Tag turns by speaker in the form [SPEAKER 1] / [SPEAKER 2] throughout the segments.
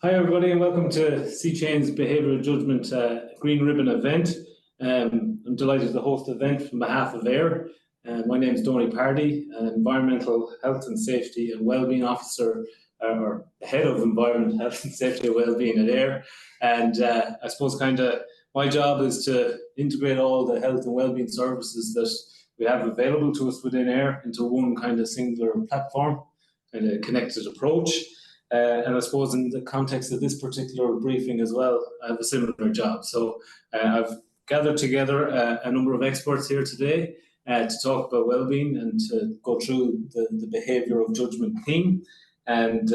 [SPEAKER 1] Hi everybody and welcome to Sea Change's Behavioural Judgement Green Ribbon event. I'm delighted to host the event on behalf of AIR. My name is Donie, Pardy, an Environmental Health and Safety and Wellbeing Officer, or Head of Environment, Health and Safety and Wellbeing at AIR. And I suppose my job is to integrate all the health and wellbeing services that we have available to us within AIR into one singular platform, connected approach. And I suppose in the context of this particular briefing as well, I have a similar job. So I've gathered together a number of experts here today to talk about wellbeing and to go through the behavioural judgment theme. And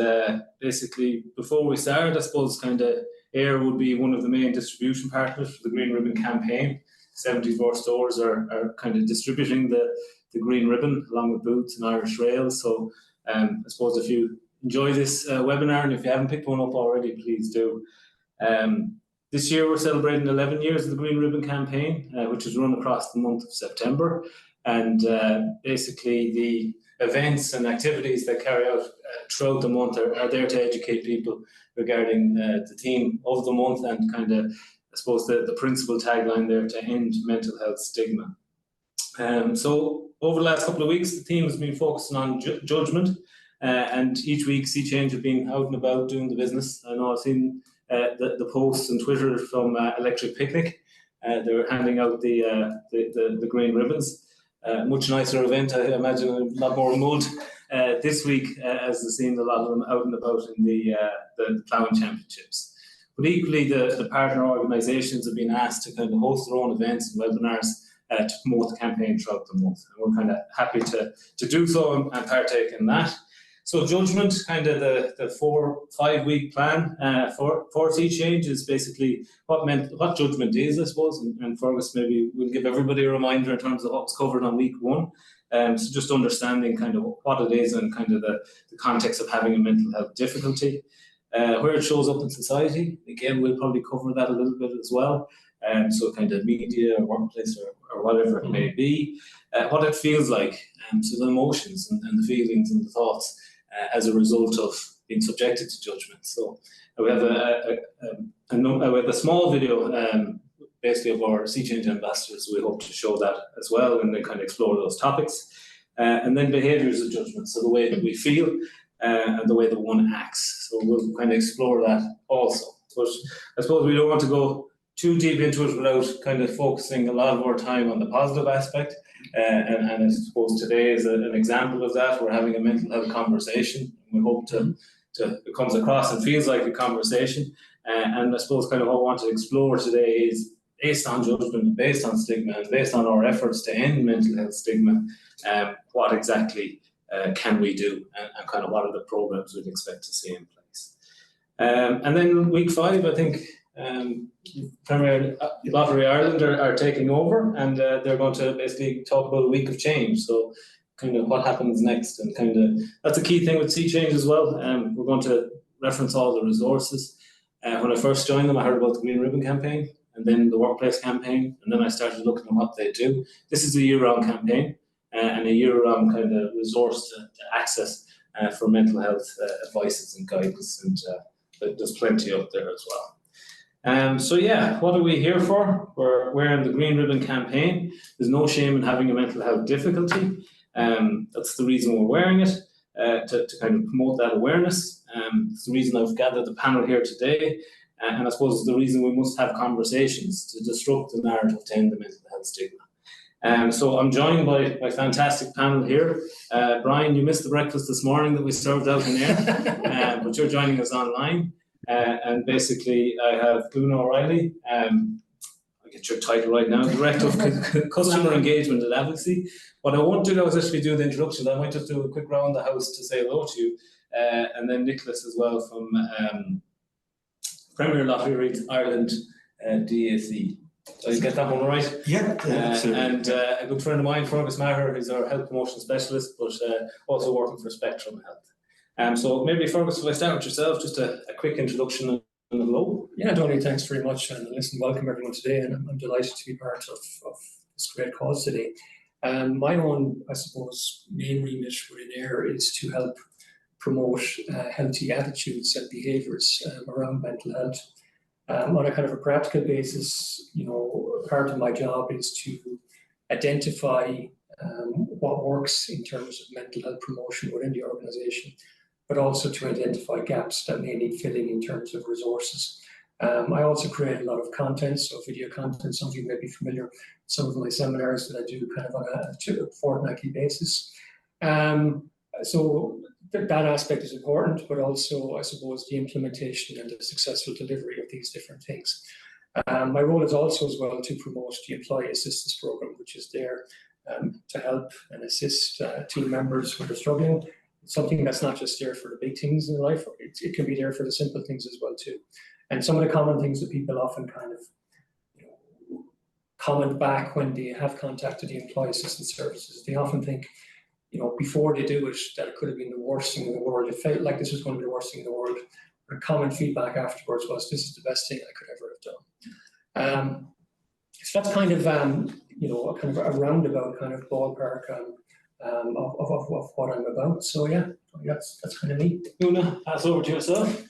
[SPEAKER 1] basically, before we start, I suppose AIR would be one of the main distribution partners for the Green Ribbon campaign. 74 stores are distributing the Green Ribbon along with Boots and Irish Rail. So I suppose if you enjoy this webinar, and if you haven't picked one up already, please do. This year we're celebrating 11 years of the Green Ribbon campaign, which is run across the month of September. And basically the events and activities that carry out throughout the month are there to educate people regarding the theme of the month and I suppose the principal tagline there to end mental health stigma. So over the last couple of weeks, the theme has been focusing on judgment. And each week, Sea Change have been out and about doing the business. I know I've seen the posts on Twitter from Electric Picnic. They're handing out the green ribbons. Much nicer event, I imagine, a lot more mud this week, as they've seen a lot of them out and about in the ploughing championships. But equally, the partner organisations have been asked to host their own events and webinars to promote the campaign throughout the month. And we're happy to do so and partake in that. So judgment, the 4-5 week plan for Sea Change is basically what judgment is, I suppose, and Fergus maybe will give everybody a reminder in terms of what was covered on week 1. So just understanding what it is and the context of having a mental health difficulty, where it shows up in society. Again, we'll probably cover that a little bit as well. So media or workplace or whatever it may be, what it feels like, so the emotions and the feelings and the thoughts as a result of being subjected to judgment. So we have a small video basically of our Sea Change ambassadors. We hope to show that as well and then explore those topics. And then behaviours of judgment, so the way that we feel and the way that one acts. So we'll explore that also. But I suppose we don't want to go too deep into it without focusing a lot of our time on the positive aspect. And I suppose today is an example of that. We're having a mental health conversation. We hope it comes across and feels like a conversation. And I suppose what I want to explore today is, based on judgment and based on stigma and based on our efforts to end mental health stigma, what exactly can we do and what are the programs we'd expect to see in place. And then week 5, I think, Premier Lottery Ireland are taking over, and they're going to basically talk about a week of change. So what happens next, and that's a key thing with Sea Change as well. We're going to reference all the resources. When I first joined them, I heard about the Green Ribbon campaign and then the workplace campaign, and then I started looking at what they do. This is a year-round campaign and a year-round resource to access for mental health advices and guidance, and there's plenty up there as well. So yeah, what are we here for? We're wearing the Green Ribbon campaign. There's no shame in having a mental health difficulty. That's the reason we're wearing it, to promote that awareness. It's the reason I've gathered the panel here today, and I suppose it's the reason we must have conversations to disrupt the narrative to end the mental health stigma. So I'm joined by my fantastic panel here. Brian, you missed the breakfast this morning that we served out in AIR, but you're joining us online. And basically, I have Oonagh O'Reilly, I'll get your title right now, Director of Customer Engagement at Advocacy. What I won't do now is actually do the introduction. I might just do a quick round the house to say hello to you. And then Nicholas as well from Premier Lotteries Ireland, DAC. Did I get that one right?
[SPEAKER 2] Yeah.
[SPEAKER 1] And a good friend of mine, Fergus Mahar, who's our health promotion specialist, but also working for Spectrum Health. So maybe Fergus, if I start with yourself, just a quick introduction and hello.
[SPEAKER 2] Yeah, Donie, thanks very much, and listen, welcome everyone today, and I'm delighted to be part of this great cause today. My own, I suppose, main remit within AIR is to help promote healthy attitudes and behaviours around mental health. On a kind of a practical basis, part of my job is to identify what works in terms of mental health promotion within the organisation, but also to identify gaps that may need filling in terms of resources. I also create a lot of content, so video content, some of you may be familiar with some of my seminars that I do kind of on a fortnightly basis. So that aspect is important, but also, I suppose, the implementation and the successful delivery of these different things. My role is also as well to promote the Employee Assistance Programme, which is there to help and assist team members who are struggling. It's something that's not just there for the big things in life, it can be there for the simple things as well too. And some of the common things that people often kind of comment back when they have contacted the Employee Assistance Services, they often think, before they do it, that it could have been the worst thing in the world. It felt like this was going to be the worst thing in the world. But common feedback afterwards was, this is the best thing I could ever have done. So that's kind of, a roundabout kind of ballpark of what I'm about. So yeah, that's kind of me.
[SPEAKER 1] Oonagh, pass over to yourself.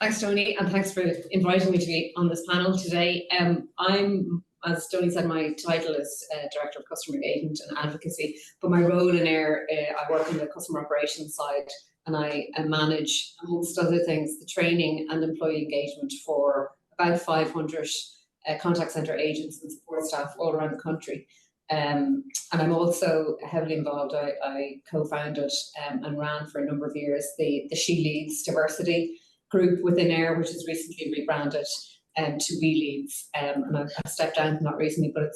[SPEAKER 3] Thanks, Donie, and thanks for inviting me to be on this panel today. I'm, as Donie said, my title is Director of Customer Engagement and Advocacy, but my role in AIR, I work on the customer operations side, and I manage, amongst other things, the training and employee engagement for about 500 contact centre agents and support staff all around the country. And I'm also heavily involved. I co-founded and ran for a number of years the She Leads Diversity group within AIR, which is recently rebranded to We Leads. And I've stepped down from that recently, but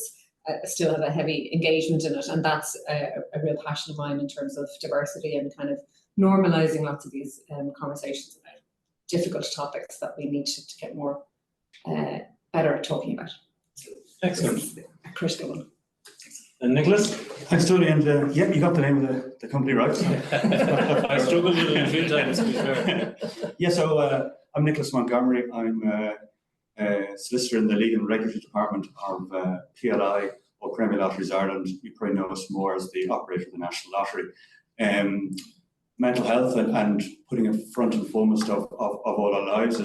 [SPEAKER 3] I still have a heavy engagement in it. And that's a real passion of mine in terms of diversity and kind of normalising lots of these conversations about difficult topics that we need to get more better at talking about. So
[SPEAKER 1] Excellent.
[SPEAKER 3] A critical one.
[SPEAKER 1] And Nicholas?
[SPEAKER 4] Thanks, Donie. And yeah, you got the name of the company right.
[SPEAKER 1] I struggled with it a few times, to be fair.
[SPEAKER 4] Yeah, so I'm Nicholas Montgomery. I'm a solicitor in the Legal and Regulatory Department of PLI, or Premier Lotteries Ireland. You probably know us more as the operator of the National Lottery. Mental health and putting it front and foremost of all our lives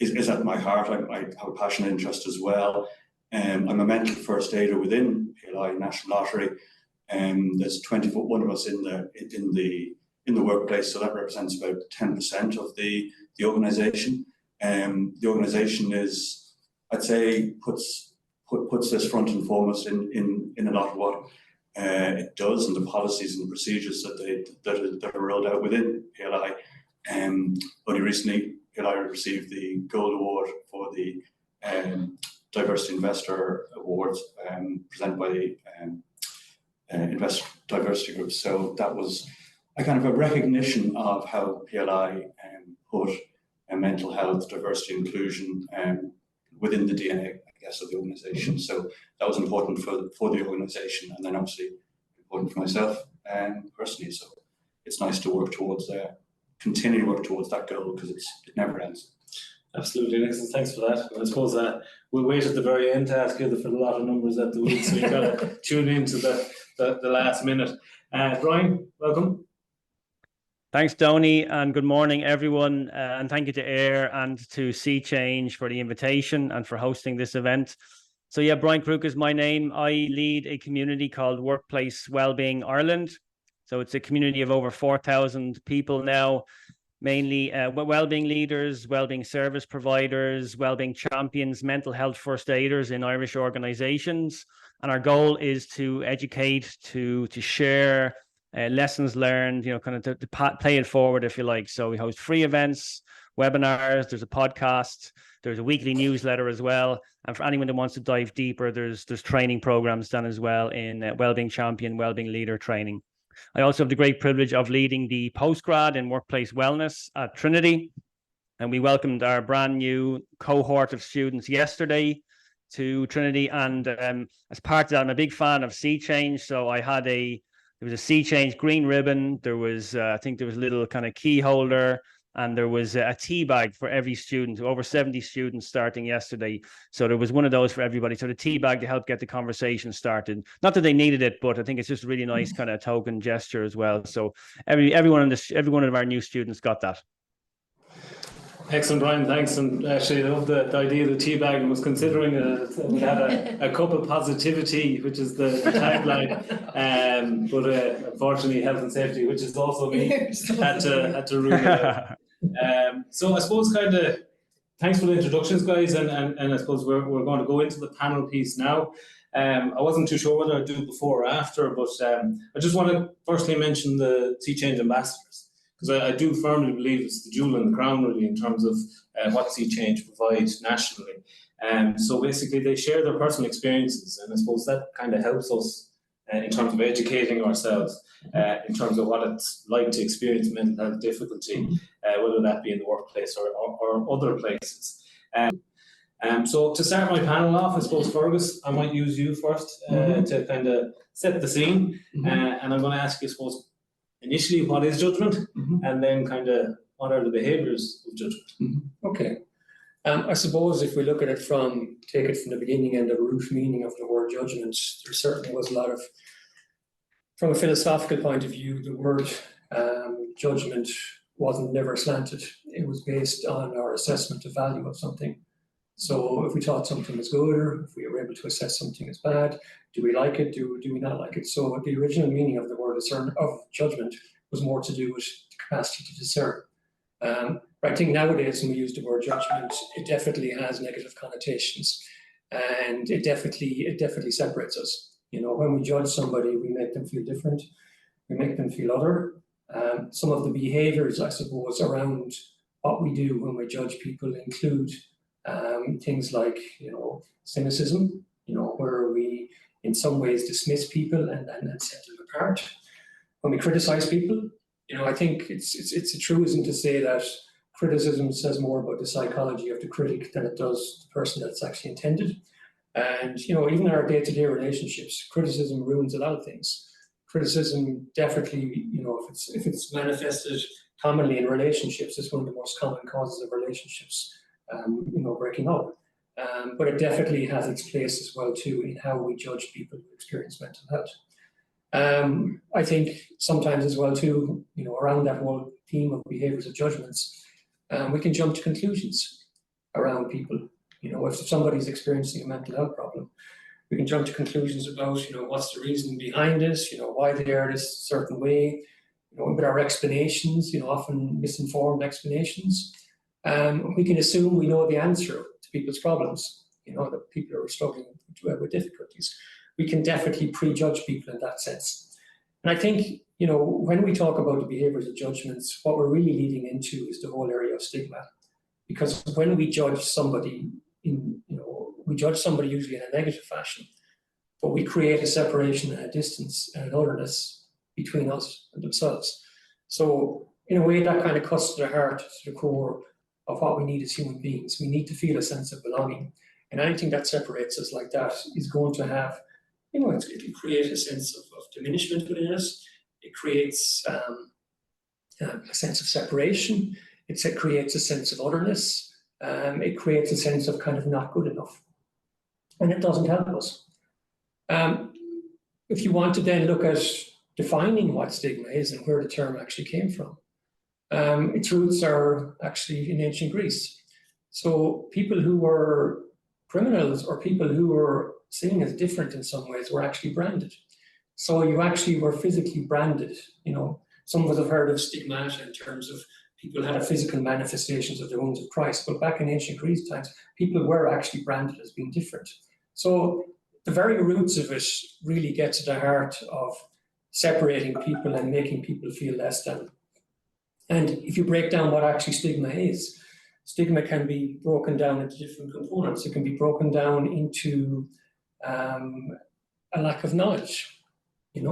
[SPEAKER 4] is at my heart. I have a passionate interest as well. I'm a mental first aider within PLI National Lottery. There's 21 of us in the workplace, so that represents about 10% of the organisation. The organisation is, I'd say, puts this front and foremost in a lot of what it does, and the policies and the procedures that are rolled out within PLI. Only recently, PLI received the Gold Award for the Diversity Investor Awards presented by the Investor Diversity Group. So that was a kind of a recognition of how PLI put mental health, diversity, inclusion within the DNA, I guess, of the organisation. So that was important for the organisation, and then obviously important for myself personally. So it's nice to work towards continue to work towards that goal, because it never ends.
[SPEAKER 1] Absolutely, Nicholas, thanks for that. I suppose we'll wait at the very end to ask you for a lot of numbers at the week, so you've got to tune into the last minute. Brian, welcome.
[SPEAKER 5] Thanks, Donie, and good morning, everyone. And thank you to AIR and to Sea Change for the invitation and for hosting this event. So yeah, Brian Crooke is my name. I lead a community called Workplace Wellbeing Ireland. So it's a community of over 4,000 people now, mainly wellbeing leaders, wellbeing service providers, wellbeing champions, mental health first aiders in Irish organisations. And our goal is to educate, to share lessons learned, kind of to play it forward, if you like. So we host free events, webinars, there's a podcast, there's a weekly newsletter as well. And for anyone that wants to dive deeper, there's training programs done as well in wellbeing champion, wellbeing leader training. I also have the great privilege of leading the postgrad in workplace wellness at Trinity. And we welcomed our brand new cohort of students yesterday to Trinity. And as part of that, I'm a big fan of Sea Change. So there was a Sea Change green ribbon. There was, I think there was a little kind of key holder. and there was a tea bag for every student, over 70 students starting yesterday. So there was one of those for everybody. So the tea bag to help get the conversation started. Not that they needed it, but I think it's just a really nice kind of token gesture as well. So every one of our new students got that.
[SPEAKER 1] Excellent, Brian, thanks. And actually, I love the idea of the tea bag. I was considering we had a cup of positivity, which is the tagline, but unfortunately, health and safety, which is also me, had to rule it out. So I suppose kind of thanks for the introductions, guys, and I suppose we're going to go into the panel piece now. I wasn't too sure whether I'd do it before or after, but I just want to firstly mention the Sea Change ambassadors, because I do firmly believe it's the jewel in the crown, really, in terms of what Sea Change provides nationally. So basically, they share their personal experiences, and I suppose that kind of helps us in terms of educating ourselves, in terms of what it's like to experience mental health difficulty, whether that be in the workplace or other places. So to start my panel off, I suppose, Fergus, I might use you first to kind of set the scene, and I'm going to ask you, I suppose, initially, what is judgment, and then kind of what are the behaviours of judgment?
[SPEAKER 2] Okay. I suppose if we look at it take it from the beginning and the root meaning of the word judgment, there certainly was a lot of, from a philosophical point of view, the word judgment wasn't never slanted. It was based on our assessment of value of something. So if we thought something was good, or if we were able to assess something as bad, do we like it, do we not like it? So the original meaning of the word of judgment was more to do with the capacity to discern. But I think nowadays when we use the word judgment, it definitely has negative connotations, and it definitely separates us. You know, when we judge somebody, we make them feel different, we make them feel other. Some of the behaviours, I suppose, around what we do when we judge people include things like, cynicism, where we in some ways dismiss people and set them apart. When we criticize people, I think it's a truism to say that criticism says more about the psychology of the critic than it does the person that's actually intended. And, even in our day-to-day relationships, criticism ruins a lot of things. Criticism definitely, if it's manifested commonly in relationships, is one of the most common causes of relationships breaking up. But it definitely has its place as well too in how we judge people who experience mental health. I think sometimes as well too, around that whole theme of behaviours of judgments, we can jump to conclusions around people. If somebody's experiencing a mental health problem, we can jump to conclusions about, what's the reason behind it, why they are this certain way, with our explanations, often misinformed explanations. We can assume we know the answer to people's problems, that people are struggling with difficulties. We can definitely prejudge people in that sense. And I think, when we talk about the behaviours of judgments, what we're really leading into is the whole area of stigma. Because when we judge somebody, we judge somebody usually in a negative fashion, but we create a separation and a distance and an otherness between us and themselves. So in a way, that kind of cuts to the heart, to the core of what we need as human beings. We need to feel a sense of belonging. And anything that separates us like that is going to have, it'll create a sense of diminishment within us. It creates a sense of separation. It creates a sense of otherness. It creates a sense of kind of not good enough. And it doesn't help us. If you want to then look at defining what stigma is and where the term actually came from, its roots are actually in ancient Greece. So people who were criminals or people who were seen as different in some ways were actually branded. So you actually were physically branded. Some of us have heard of stigmata in terms of people had a physical manifestations of the wounds of Christ, but back in ancient Greece times, people were actually branded as being different. So the very roots of it really get to the heart of separating people and making people feel less than. And if you break down what actually stigma is, stigma can be broken down into different components. It can be broken down into a lack of knowledge.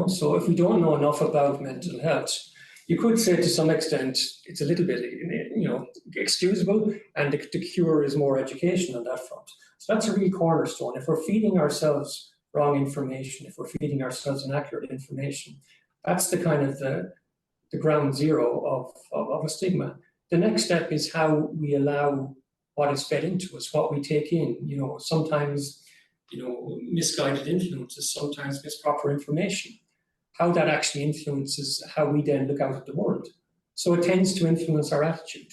[SPEAKER 2] So if we don't know enough about mental health, you could say to some extent it's a little bit, excusable, and the cure is more education on that front. So that's a real cornerstone. If we're feeding ourselves wrong information, if we're feeding ourselves inaccurate information, that's the kind of the ground zero of a stigma. the next step is how we allow what is fed into us, what we take in. Sometimes, misguided influences, sometimes misproper information, how that actually influences how we then look out at the world. So it tends to influence our attitude.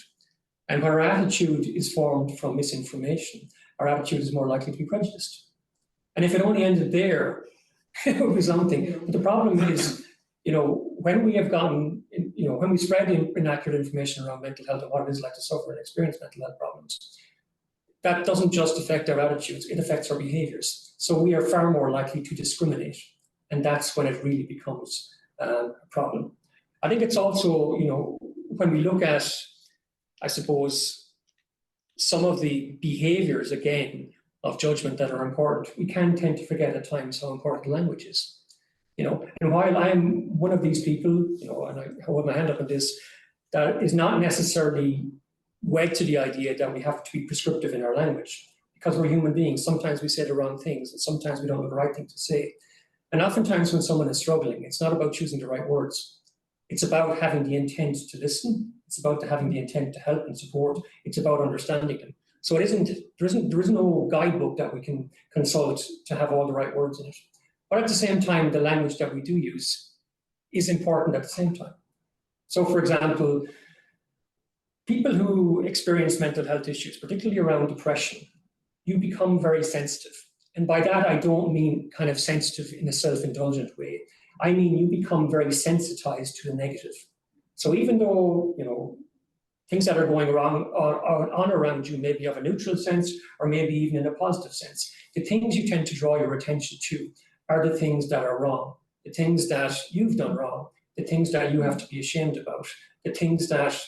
[SPEAKER 2] And when our attitude is formed from misinformation, our attitude is more likely to be prejudiced. And if it only ended there, it would be something. But the problem is, when we have gotten, when we spread inaccurate information around mental health and what it is like to suffer and experience mental health problems, that doesn't just affect our attitudes, it affects our behaviors. So we are far more likely to discriminate. And that's when it really becomes a problem. I think it's also, when we look at, I suppose, some of the behaviors, again, of judgment that are important, we can tend to forget at times how important language is. And while I'm one of these people, and I hold my hand up on this, that is not necessarily wed to the idea that we have to be prescriptive in our language, because we're human beings. Sometimes we say the wrong things, and sometimes we don't know the right thing to say. And oftentimes when someone is struggling, it's not about choosing the right words. It's about having the intent to listen. It's about having the intent to help and support. It's about understanding them. So there is no guidebook that we can consult to have all the right words in it. But at the same time, the language that we do use is important at the same time. So for example, people who experience mental health issues, particularly around depression, you become very sensitive. And by that, I don't mean kind of sensitive in a self-indulgent way. I mean, you become very sensitized to the negative. So even though, things that are going wrong on around you maybe of a neutral sense, or maybe even in a positive sense, the things you tend to draw your attention to are the things that are wrong, the things that you've done wrong, the things that you have to be ashamed about, the things that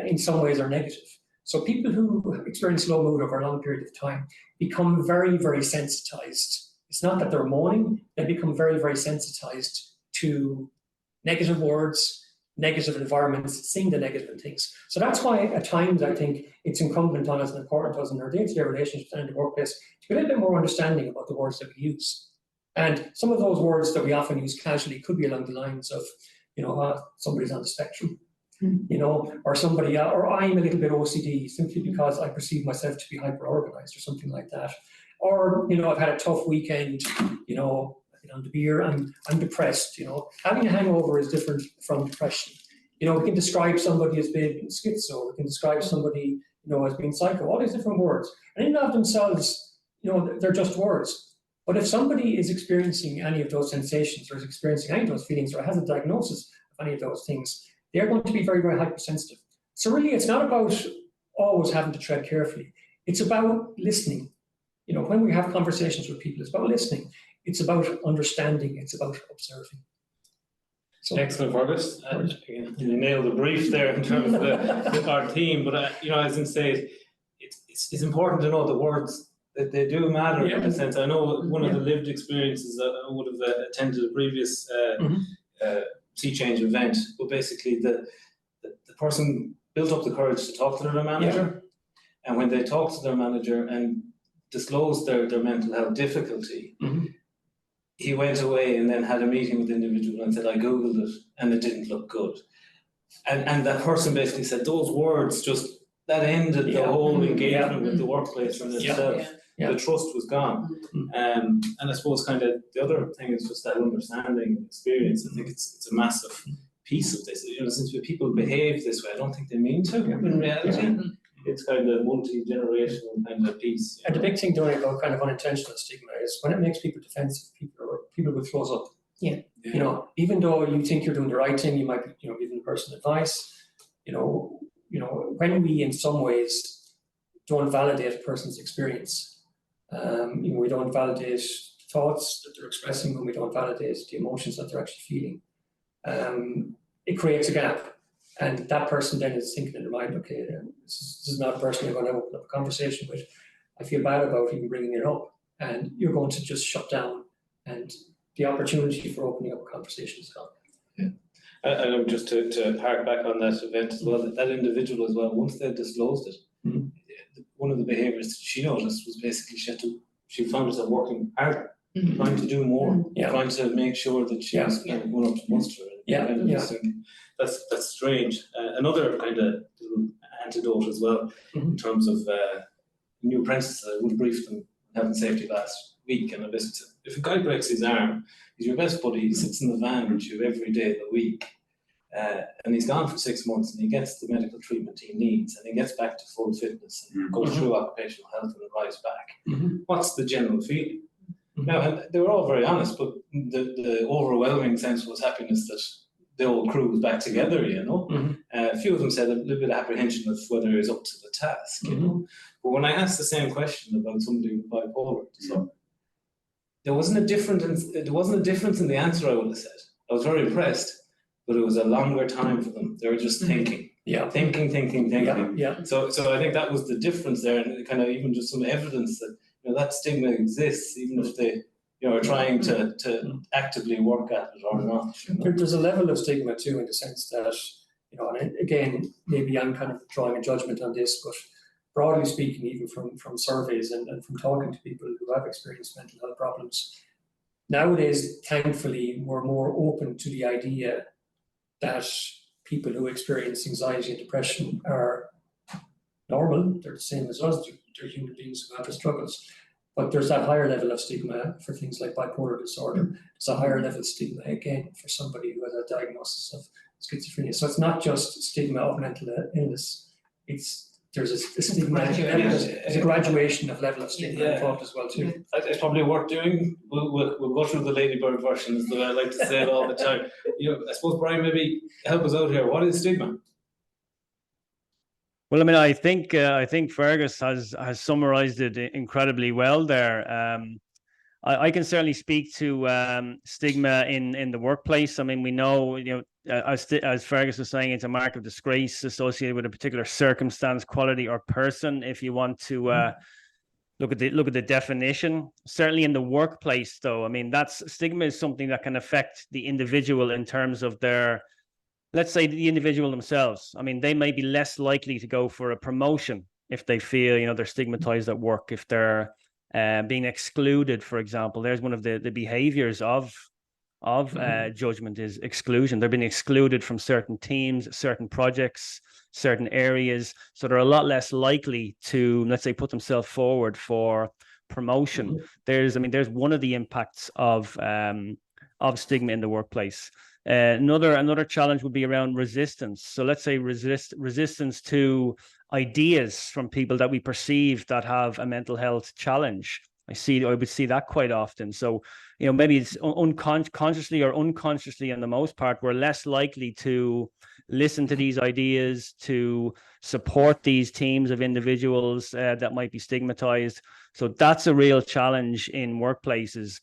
[SPEAKER 2] in some ways are negative. So people who experience low mood over a long period of time become very, very sensitized. It's not that they're moaning, they become very, very sensitized to negative words, negative environments, seeing the negative things. So that's why at times I think it's incumbent on us and important to us in our day-to-day relationships and in the workplace to be a little bit more understanding about the words that we use. And some of those words that we often use casually could be along the lines of, somebody's on the spectrum, or somebody, or I'm a little bit OCD simply because I perceive myself to be hyper-organized or something like that. Or, I've had a tough weekend, on the beer, I'm depressed, Having a hangover is different from depression. We can describe somebody as being schizo, we can describe somebody, as being psycho, all these different words. And in and of themselves, they're just words. But if somebody is experiencing any of those sensations or is experiencing any of those feelings or has a diagnosis of any of those things, they're going to be very, very hypersensitive. So really, it's not about always having to tread carefully. It's about listening. When we have conversations with people, it's about listening. It's about understanding. It's about observing. So,
[SPEAKER 1] excellent, Fergus. You nailed the brief there in terms of our theme. But as I say, it's important to know the words that they do matter in a sense. I know one of the lived experiences that I would have attended a previous Sea Change event, but basically the person built up the courage to talk to their manager, and when they talked to their manager and disclosed their mental health difficulty, he went away and then had a meeting with the individual and said, I Googled it and it didn't look good. And that person basically said those words that ended the whole engagement with the workplace in itself. The trust was gone. And I suppose kind of the other thing is just that understanding and experience. I think it's a massive piece of this. Since people behave this way, I don't think they mean to in reality. It's kind of multi-generational kind of piece.
[SPEAKER 2] And the big thing, Donie, about kind of unintentional stigma is when it makes people defensive, people will close up. Even though you think you're doing the right thing, you might be, giving the person advice. When we in some ways don't validate a person's experience, we don't validate thoughts that they're expressing, when we don't validate the emotions that they're actually feeling, it creates a gap. And that person then is thinking in their mind, okay, this is not a person you're going to open up a conversation with. I feel bad about even bringing it up. And you're going to just shut down. And the opportunity for opening up a conversation is gone.
[SPEAKER 1] And just to hark back on that event as well, that individual as well, once they disclosed it, one of the behaviours she noticed was basically she found herself working harder, trying to do more, trying to make sure that she was kind of going up to muster. That's strange. Another kind of little antidote as well in terms of new apprentices. I would brief them health and safety last week, and if a guy breaks his arm, he's your best buddy. He sits in the van with you every day of the week, and he's gone for 6 months, and he gets the medical treatment he needs, and he gets back to full fitness and goes through occupational health and arrives back. What's the general feeling? Now, and they were all very honest, but the overwhelming sense was happiness that the old crew was back together, you know. A few of them said a little bit of apprehension of whether he was up to the task, you know. But when I asked the same question about somebody with bipolar disorder, there wasn't a difference in the answer I would have said. I was very impressed, but it was a longer time for them. They were just thinking. Thinking.
[SPEAKER 2] Yeah.
[SPEAKER 1] So I think that was the difference there, and kind of even just some evidence that, you know, that stigma exists, even if they, you know, are trying to actively work at it or not. You know?
[SPEAKER 2] There's a level of stigma too, in the sense that, you know, and again, maybe I'm kind of drawing a judgment on this, but broadly speaking, even from surveys and from talking to people who have experienced mental health problems, nowadays, thankfully, we're more open to the idea that people who experience anxiety and depression are normal. They're the same as us. They're human beings who have their struggles. But there's that higher level of stigma for things like bipolar disorder. There's a higher level of stigma, again, for somebody who has a diagnosis of schizophrenia. So it's not just stigma of mental illness. There's a stigma, there's a graduation of level of stigma involved as well too.
[SPEAKER 1] It's probably worth doing. We'll go through the Ladybird version, is the way I like to say it all the time. You know, I suppose, Brian, maybe help us out here. What is stigma?
[SPEAKER 5] Well, I mean, I think Fergus has summarized it incredibly well there. I can certainly speak to stigma in the workplace. I mean, we know, you know, as Fergus was saying, it's a mark of disgrace associated with a particular circumstance, quality, or person. If you want to look at the definition, certainly in the workplace, though, I mean, stigma is something that can affect the individual in terms of their, let's say, the individual themselves. I mean, they may be less likely to go for a promotion if they feel, you know, they're stigmatized at work, if they're being excluded, for example. There's one of the behaviors of judgment is exclusion. They're being excluded from certain teams, certain projects, certain areas. So they're a lot less likely to, let's say, put themselves forward for promotion. There's one of the impacts of stigma in the workplace. Another challenge would be around resistance. So let's say resistance to ideas from people that we perceive that have a mental health challenge. I would see that quite often. So, you know, maybe it's consciously or unconsciously, in the most part, we're less likely to listen to these ideas, to support these teams of individuals that might be stigmatized. So that's a real challenge in workplaces.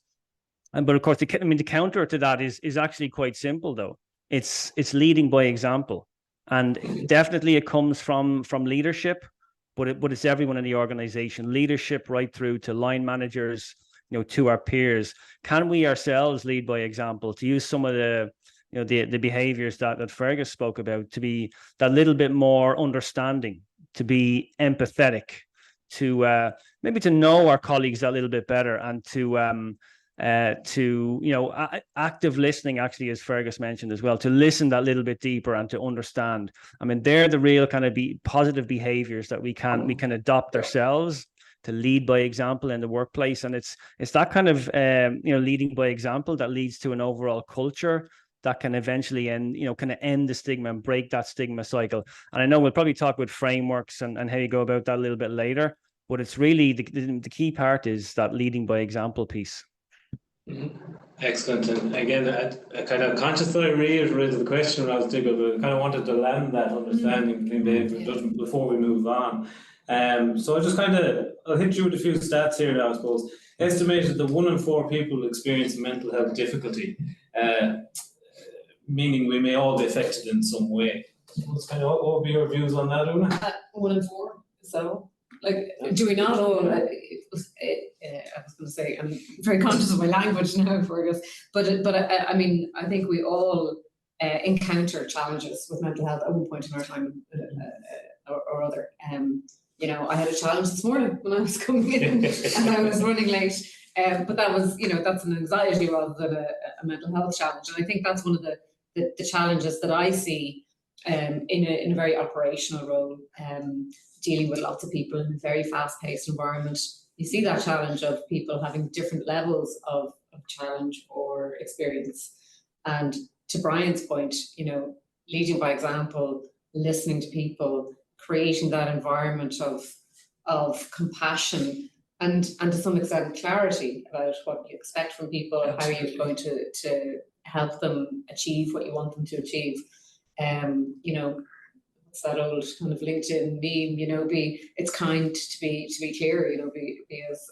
[SPEAKER 5] But of course, the counter to that is actually quite simple, though. It's leading by example, and definitely it comes from leadership, but it's everyone in the organization, leadership right through to line managers, you know, to our peers. Can we ourselves lead by example? To use some of the, you know, the behaviors that Fergus spoke about, to be that little bit more understanding, to be empathetic, to maybe to know our colleagues a little bit better, and to you know, active listening, actually, as Fergus mentioned as well, to listen that little bit deeper and to understand. I mean, they're the real kind of positive behaviors that we can adopt ourselves to lead by example in the workplace. And it's that kind of you know, leading by example that leads to an overall culture that can eventually end the stigma and break that stigma cycle. And I know we'll probably talk about frameworks and how you go about that a little bit later, but it's really the key part is that leading by example piece.
[SPEAKER 1] Excellent. And again, I kind of consciously reiterated the question when I was digging, but I kind of wanted to land that understanding between behavior and judgment before we move on. So I'll hit you with a few stats here now, I suppose. Estimated that 1 in 4 people experience mental health difficulty, meaning we may all be affected in some way. What's kind of, what would be your views on that, Oonagh?
[SPEAKER 3] 1 in 4. So, like, do we not all? I was going to say, I'm very conscious of my language now, Fergus. But I mean, I think we all encounter challenges with mental health at one point in our time or other. You know, I had a challenge this morning when I was coming in and I was running late. But that was, you know, that's an anxiety rather than a mental health challenge. And I think that's one of the challenges that I see in a very operational role, dealing with lots of people in a very fast-paced environment. You see that challenge of people having different levels of challenge or experience. And to Brian's point, you know, leading by example, listening to people, creating that environment of compassion and to some extent clarity about what you expect from people, Absolutely. How you're going to help them achieve what you want them to achieve. You know, it's that old kind of LinkedIn meme, you know, it's kind to be clear, you know, be as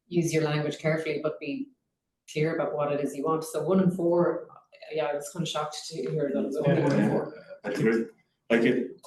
[SPEAKER 3] use your language carefully, but be clear about what it is you want. So 1 in 4, yeah, I was kind of shocked to hear that it was only 1 in 4.
[SPEAKER 4] I agree. Like it,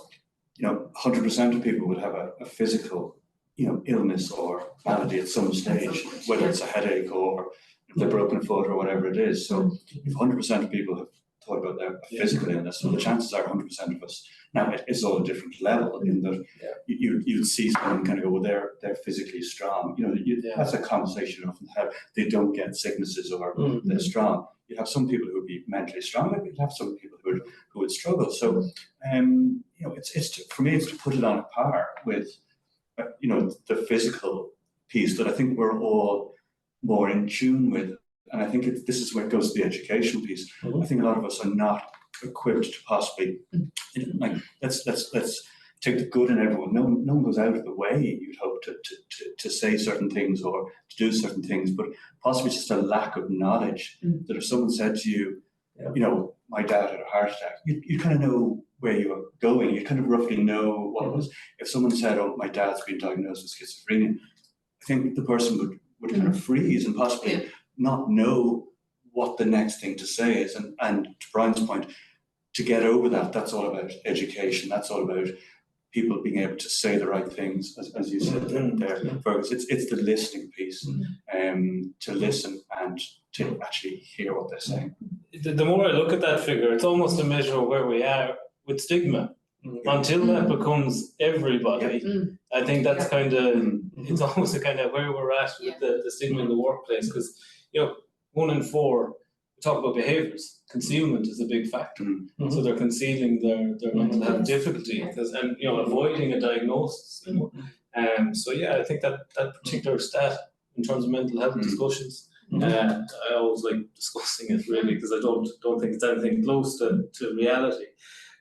[SPEAKER 4] you know, 100% of people would have a physical, you know, illness or malady at some stage, whether it's a headache or the broken foot or whatever it is. So if 100% of people have thought about their physical illness, so the chances are 100% of us. Now it's all a different level in that you'd see someone kind of go, well, they're physically strong. You know, that's a conversation you often have. They don't get sicknesses or they're strong. You have some people who would be mentally strong, and you'd have some people who would struggle. So, you know, for me, it's to put it on a par with, you know, the physical piece that I think we're all more in tune with. And I think this is where it goes to the educational piece. I think a lot of us are not equipped to possibly, you know, like let's take the good in everyone. No one goes out of the way, you'd hope, to say certain things or to do certain things, but possibly just a lack of knowledge. That if someone said to you, you know, my dad had a heart attack, you kind of know where you're going. You kind of roughly know what it was. If someone said, oh, my dad's been diagnosed with schizophrenia, I think the person would kind of freeze and possibly not know what the next thing to say is. And to Brian's point, to get over that, that's all about education. That's all about people being able to say the right things, as you said there, Fergus. It's the listening piece, to listen and to actually hear what they're saying.
[SPEAKER 1] The more I look at that figure, it's almost a measure of where we are with stigma. Until that becomes everybody, I think that's kind of, it's almost a kind of where we're at with the stigma in the workplace. Because, you know, 1 in 4, we talk about behaviours. Concealment is a big factor. So they're concealing their mental health difficulty and, you know, avoiding a diagnosis. You know? So yeah, I think that particular stat in terms of mental health discussions, I always like discussing it really, because I don't think it's anything close to reality.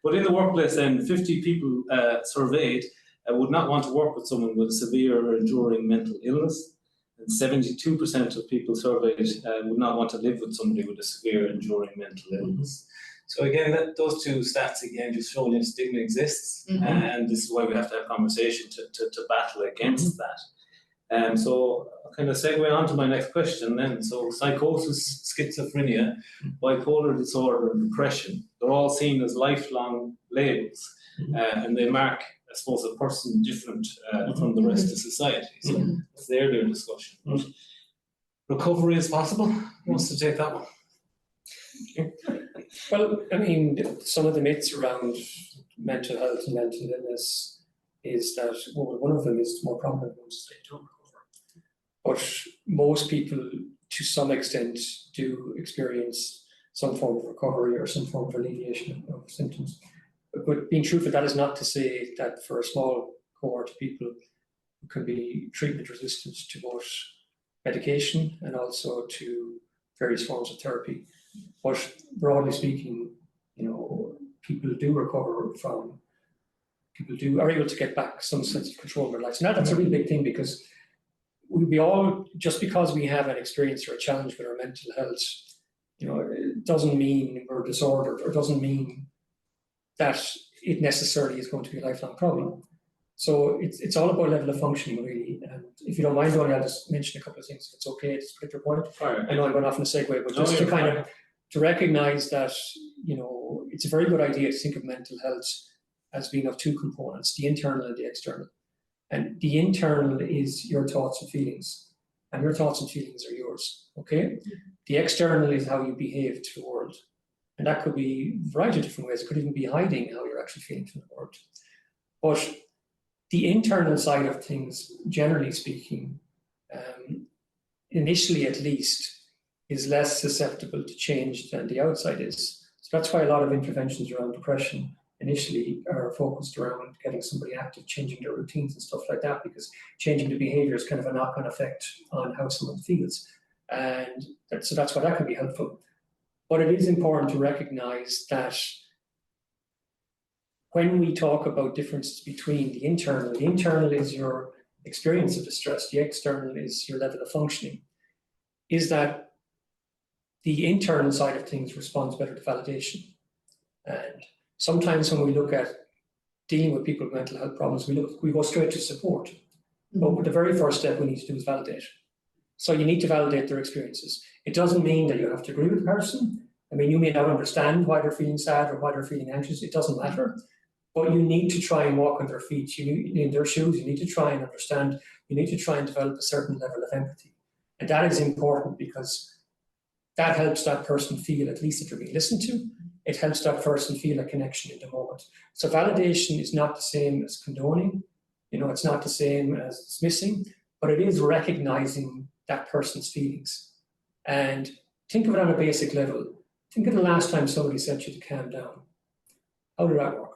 [SPEAKER 1] But in the workplace then, 50 people surveyed would not want to work with someone with severe or enduring mental illness. And 72% of people surveyed would not want to live with somebody with a severe enduring mental illness. So again, those two stats again just show that stigma exists, and this is why we have to have conversation to battle against that. So I'll kind of segue on to my next question then. So psychosis, schizophrenia, bipolar disorder and depression, they're all seen as lifelong labels, and they mark, I suppose, a person different from the rest of society. So that's their discussion. But recovery is possible. Who wants to take that one?
[SPEAKER 2] Well, I mean, some of the myths around mental health and mental illness is that, well, one of them is more prominent ones, they don't recover. But most people, to some extent, do experience some form of recovery or some form of alleviation of symptoms. But being truthful, that is not to say that for a small cohort of people who can be treatment resistant to both medication and also to various forms of therapy. But broadly speaking, you know, people do recover from, are able to get back some sense of control of their lives. And that's a really big thing, because we all, just because we have an experience or a challenge with our mental health, you know, it doesn't mean we're disordered, or doesn't mean that it necessarily is going to be a lifelong problem. So it's all about level of functioning, really. And if you don't mind, Donie, I'll just mention a couple of things, if it's okay at this particular point. I know I'm going off in a segue, but just to kind of to recognize that, you know, it's a very good idea to think of mental health as being of two components, the internal and the external. And the internal is your thoughts and feelings, and your thoughts and feelings are yours, okay? The external is how you behave to the world. And that could be a variety of different ways. It could even be hiding how you're actually feeling from the world. But the internal side of things, generally speaking, initially at least, is less susceptible to change than the outside is. So that's why a lot of interventions around depression initially are focused around getting somebody active, changing their routines and stuff like that, because changing the behavior is kind of a knock-on effect on how someone feels. And so that's why that can be helpful. But it is important to recognize that when we talk about differences between the internal is your experience of distress, the external is your level of functioning, is that the internal side of things responds better to validation. And sometimes when we look at dealing with people with mental health problems, we go straight to support. But the very first step we need to do is validate. So you need to validate their experiences. It doesn't mean that you have to agree with the person. I mean, you may not understand why they're feeling sad or why they're feeling anxious. It doesn't matter. But you need to try and walk on their feet. In their shoes. You need to try and understand. You need to try and develop a certain level of empathy. And that is important because that helps that person feel at least that they're being listened to. It helps that person feel a connection in the moment. So validation is not the same as condoning. It's not the same as dismissing, but it is recognizing that person's feelings. And think of it on a basic level. Think of the last time somebody said to you to calm down. How did that work?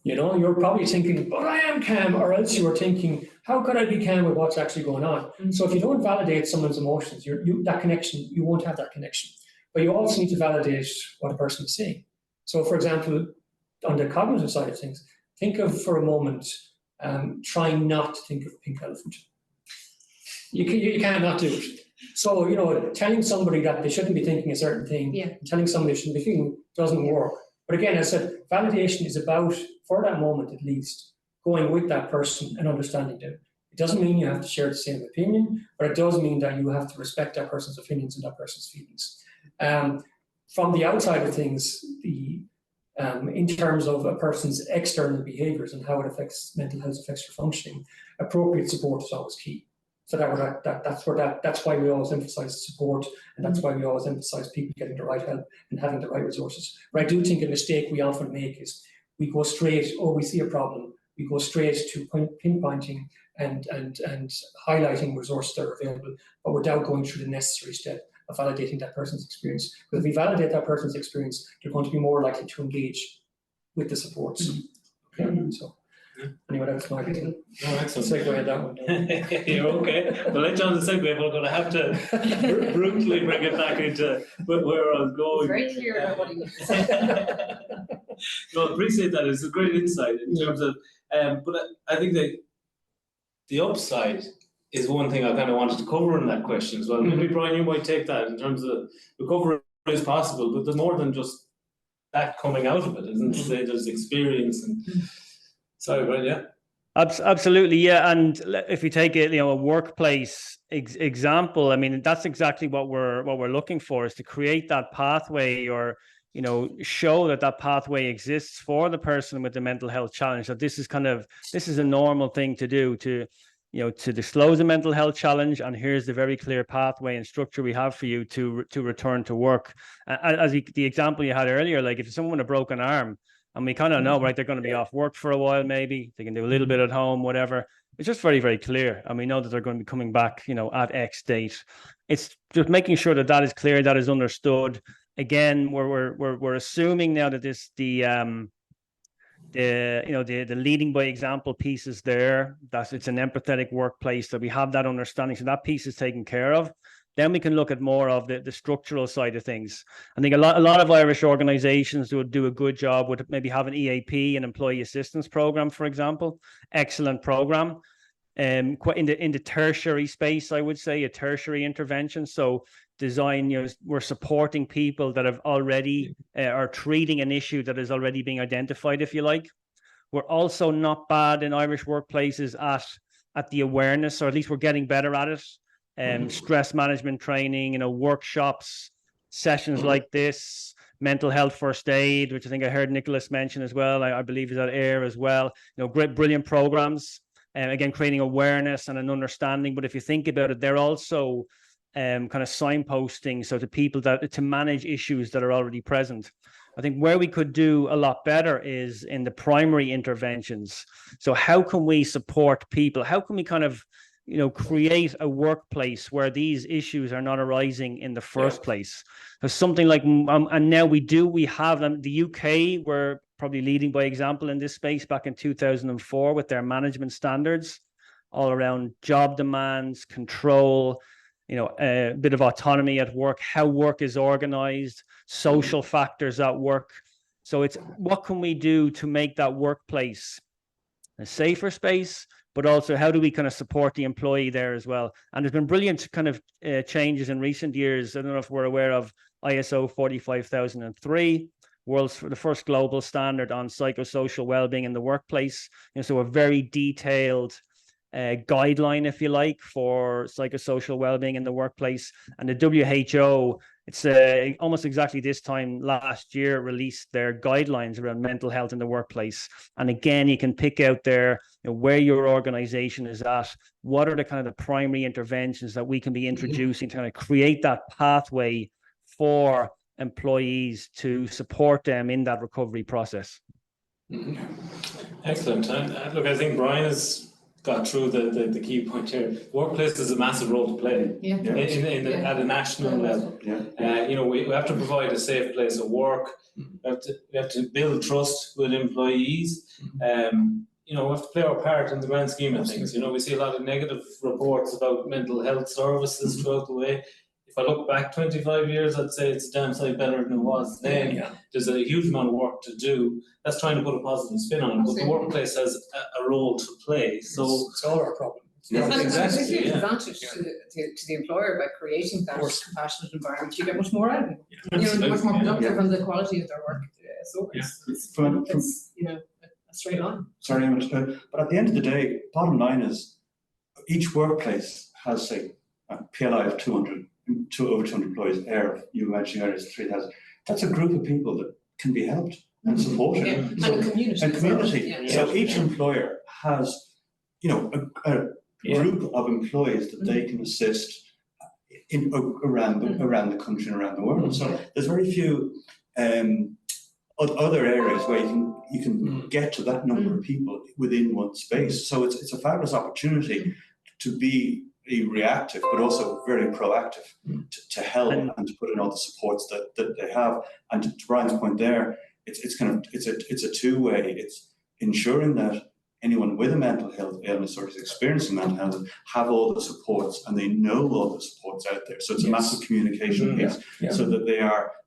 [SPEAKER 2] You're probably thinking, but I am calm, or else you were thinking, how could I be calm with what's actually going on? So if you don't validate someone's emotions, that connection, you won't have that connection. But you also need to validate what a person is saying. So for example, on the cognitive side of things, think of for a moment, trying not to think of a pink elephant. You can't not do it. So, telling somebody that they shouldn't be thinking a certain thing, telling somebody they shouldn't be thinking doesn't work. But again, as I said, validation is about, for that moment at least, going with that person and understanding them. It doesn't mean you have to share the same opinion, but it does mean that you have to respect that person's opinions and that person's feelings. From the outside of things, in terms of a person's external behaviours and how it affects mental health, affects their functioning, appropriate support is always key. So that's why we always emphasise support, and that's why we always emphasise people getting the right help and having the right resources. But I do think a mistake we often make is we go straight, we see a problem, we go straight to pinpointing and highlighting resources that are available, but without going through the necessary step of validating that person's experience. Because if we validate that person's experience, they're going to be more likely to engage with the supports. Okay, so. Anyway, that's my
[SPEAKER 1] excellent.
[SPEAKER 2] Segue that one.
[SPEAKER 1] You're okay. Well, let John segue. We're going to have to brutally bring it back into where I was going.
[SPEAKER 3] Very clear about what he means.
[SPEAKER 1] No, I appreciate that. It's a great insight in terms of, but I think that the upside is one thing I kind of wanted to cover in that question as well. Maybe Brian, you might take that in terms of recovery is possible, but there's more than just that coming out of it, isn't it? There's experience and. Sorry, Brian, yeah.
[SPEAKER 5] Absolutely, yeah. And if you take it, a workplace example, I mean, that's exactly what we're looking for, is to create that pathway, or show that pathway exists for the person with the mental health challenge. That this is a normal thing to do, to disclose a mental health challenge, and here's the very clear pathway and structure we have for you to return to work. As the example you had earlier, like if someone with a broken arm, and we kind of know, right, they're going to be off work for a while, maybe they can do a little bit at home, whatever. It's just very, very clear. And we know that they're going to be coming back, at X date. It's just making sure that is clear, that is understood. Again, we're assuming now that the leading by example piece is there, that it's an empathetic workplace, that we have that understanding. So that piece is taken care of. Then we can look at more of the structural side of things. I think a lot of Irish organisations do a good job with maybe having EAP, an employee assistance program, for example. Excellent program. In the tertiary space, I would say, a tertiary intervention. So design, we're supporting people that have already are treating an issue that is already being identified, if you like. We're also not bad in Irish workplaces at the awareness, or at least we're getting better at it. Stress management training, workshops, sessions like this, mental health first aid, which I think I heard Nicholas mention as well. I believe is at AIR as well. Great, brilliant programs. Again, creating awareness and an understanding. But if you think about it, they're also kind of signposting, so to people to manage issues that are already present. I think where we could do a lot better is in the primary interventions. So how can we support people? How can we kind of create a workplace where these issues are not arising in the first place. So something like, and now we have them. The UK were probably leading by example in this space back in 2004 with their management standards, all around job demands, control, a bit of autonomy at work, how work is organized, social factors at work. So it's what can we do to make that workplace a safer space, but also how do we kind of support the employee there as well? And there's been brilliant kind of changes in recent years. I don't know if we're aware of ISO 45003, the first global standard on psychosocial well-being in the workplace. So a very detailed guideline, if you like, for psychosocial well-being in the workplace. And the WHO, it's almost exactly this time last year, released their guidelines around mental health in the workplace. And again, you can pick out there where your organization is at, what are the kind of the primary interventions that we can be introducing to kind of create that pathway for employees to support them in that recovery process.
[SPEAKER 1] Excellent. And look, I think Brian has got through the key point here. Workplace has a massive role to play at a national level. We have to provide a safe place of work. We have to build trust with employees. We have to play our part in the grand scheme of things. We see a lot of negative reports about mental health services throughout the way. If I look back 25 years, I'd say it's a damn sight better than it was then. There's a huge amount of work to do. That's trying to put a positive spin on it. But the workplace has a role to play. So
[SPEAKER 2] it's all our problem.
[SPEAKER 3] It's a huge advantage to the employer by creating that compassionate environment. You get much more out of it. You're much more productive and the quality of their work. So it's a straight line.
[SPEAKER 4] Sorry, but at the end of the day, bottom line is each workplace has, say, a PLI of over 200 employees. You mentioned earlier is 3,000. That's a group of people that can be helped and supported.
[SPEAKER 3] And community.
[SPEAKER 4] And community. So each employer has, a group of employees that they can assist around the country and around the world. So there's very few other areas where you can get to that number of people within one space. So it's a fabulous opportunity to be reactive, but also very proactive to help and to put in all the supports that they have. And to Brian's point there, it's a two-way. It's ensuring that anyone with a mental health illness or is experiencing mental health have all the supports and they know all the supports out there. So it's a massive communication piece, so that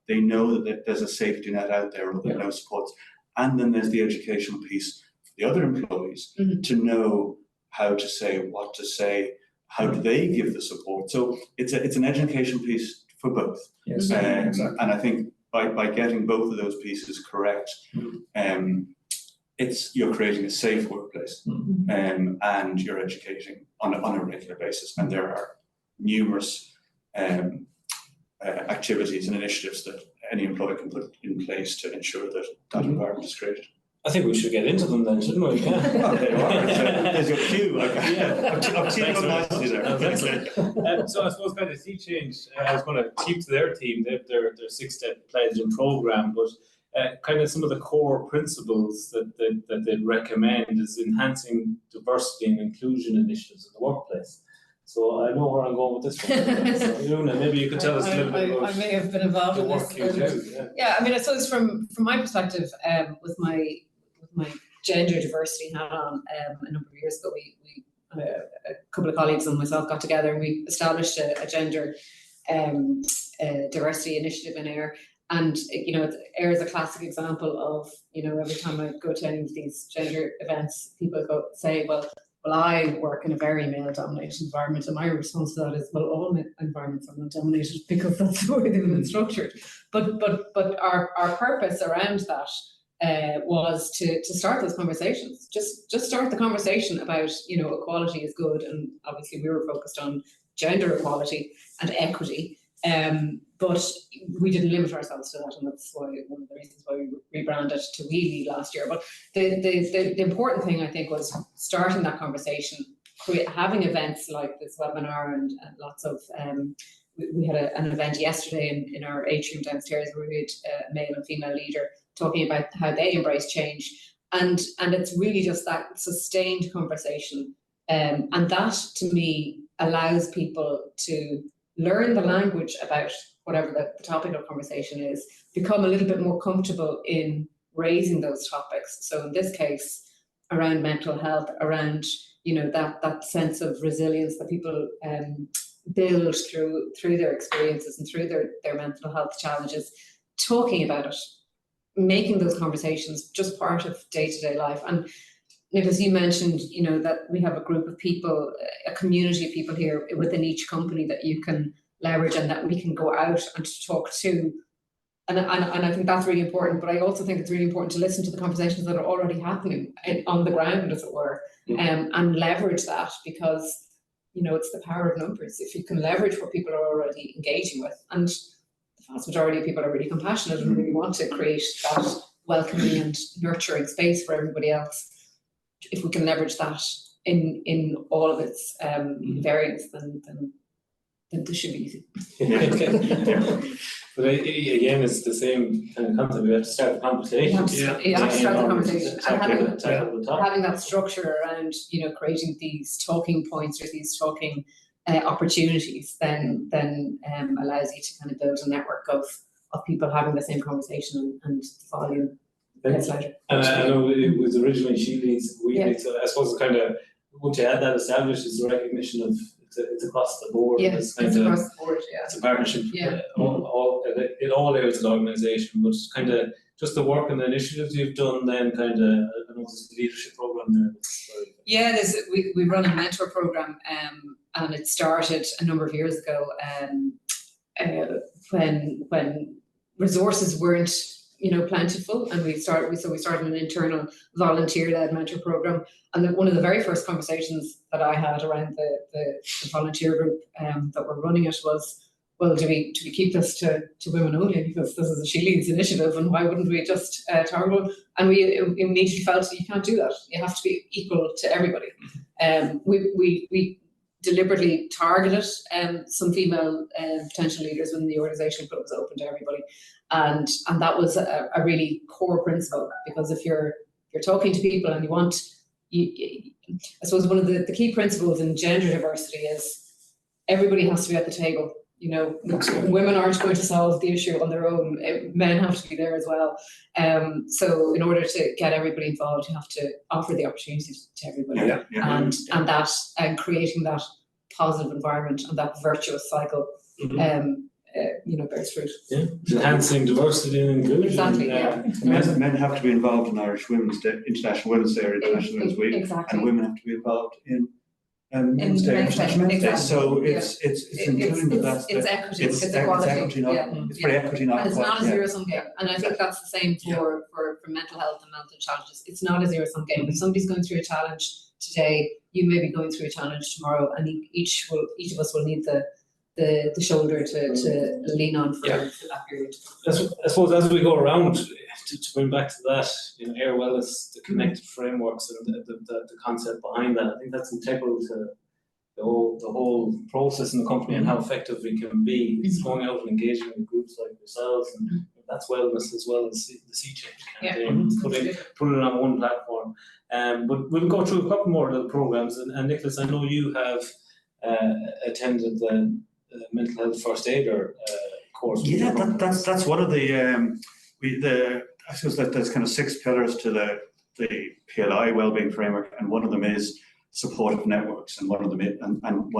[SPEAKER 4] they know that there's a safety net out there or there are no supports. And then there's the educational piece for the other employees to know how to say, what to say, how do they give the support. So it's an education piece for both. And I think by getting both of those pieces correct, you're creating a safe workplace, and you're educating on a regular basis. And there are numerous activities and initiatives that any employer can put in place to ensure that that environment is created.
[SPEAKER 1] I think we should get into them then, shouldn't we?
[SPEAKER 4] Well, there you are. There's your cue. I've seen you nicely there.
[SPEAKER 1] So I suppose kind of Sea Change, I was going to keep to their team, their 6-step pledge and program, but kind of some of the core principles that they'd recommend is enhancing diversity and inclusion initiatives in the workplace. So I know where I'm going with this one. So, Oonagh, maybe you could tell us a little bit about
[SPEAKER 3] I may have been involved in this. I mean, I suppose from my perspective, with my gender diversity hat on, a number of years ago, we a couple of colleagues and myself got together and we established a gender diversity initiative in AIR. And AIR is a classic example of, every time I go to any of these gender events, people say, well, I work in a very male-dominated environment, and my response to that is, well, all environments are male-dominated because that's the way they've been structured. But our purpose around that was to start those conversations. Just start the conversation about, equality is good, and obviously we were focused on gender equality and equity. But we didn't limit ourselves to that, and that's why one of the reasons why we rebranded to We Lead last year. But the important thing, I think, was starting that conversation, having events like this webinar and lots of we had an event yesterday in our atrium downstairs where we had a male and female leader talking about how they embrace change, and it's really just that sustained conversation And that, to me, allows people to learn the language about whatever the topic of conversation is, become a little bit more comfortable in raising those topics. So in this case, around mental health, around, you know, that sense of resilience that people build through their experiences and through their mental health challenges, talking about it, making those conversations just part of day-to-day life. And Nicholas, you mentioned, you know, that we have a group of people, a community of people here within each company that you can leverage and that we can go out and to talk to. And I think that's really important, but I also think it's really important to listen to the conversations that are already happening on the ground, as it were, and leverage that, because, you know, it's the power of numbers. If you can leverage what people are already engaging with, and the vast majority of people are really compassionate and really want to create that welcoming and nurturing space for everybody else. If we can leverage that in all of its variants, then this should be easy.
[SPEAKER 1] But again, it's the same kind of concept. We have to start the conversation.
[SPEAKER 3] You have to start the conversation. And having that structure around, you know, creating these talking points or these talking opportunities, then allows you to kind of build a network of people having the same conversation and volume.
[SPEAKER 1] And I know it was originally she leads, we lead, so I suppose kind of once you had that established, is the recognition of it's across the board.
[SPEAKER 3] Yeah, it's across the board. Yeah,
[SPEAKER 1] it's a partnership.
[SPEAKER 3] Yeah,
[SPEAKER 1] all areas of the organisation, but kind of just the work and the initiatives you've done. Then kind of I know there's a leadership program there.
[SPEAKER 3] Yeah, we run a mentor program, and it started a number of years ago, when resources weren't, you know, plentiful, and we started an internal volunteer-led mentor program. And one of the very first conversations that I had around the volunteer group that were running it was, well, do we keep this to women only, because this is a She Leads initiative, and why wouldn't we just target? And we immediately felt you can't do that. You have to be equal to everybody. We deliberately targeted some female potential leaders within the organisation, but it was open to everybody. And that was a really core principle, because if you're talking to people and you want, I suppose one of the key principles in gender diversity is everybody has to be at the table. You know, women aren't going to solve the issue on their own. Men have to be there as well. So in order to get everybody involved, you have to offer the opportunity to everybody, and creating that positive environment and that virtuous cycle. You know, bears fruit. Yeah,
[SPEAKER 1] enhancing diversity and inclusion.
[SPEAKER 3] Exactly.
[SPEAKER 4] Men have to be involved in Irish Women's Day, International Women's Day, or International Women's Week, and women have to be involved in Men's Day, International Men's Day. So it's including
[SPEAKER 3] it's equity, it's equality.
[SPEAKER 4] It's very equity, not
[SPEAKER 3] and it's not a zero-sum game. And I think that's the same for mental health and mental challenges. It's not a zero-sum game. If somebody's going through a challenge today, you may be going through a challenge tomorrow, and each of us will need the shoulder to lean on for that period.
[SPEAKER 1] I suppose as we go around, to bring back to that, you know, Air Wellness, the connected frameworks and the concept behind that, I think that's integral to the whole process in the company and how effective we can be. It's going out and engaging with groups like yourselves, and that's wellness as well as the Sea Change campaign. Put it on one platform. But we'll go through a couple more little programs, and Nicholas, I know you have attended the mental health first aider course.
[SPEAKER 4] Yeah, that's one of the I suppose that there's kind of 6 pillars to the PLI Wellbeing framework, and one of them is supportive networks, and one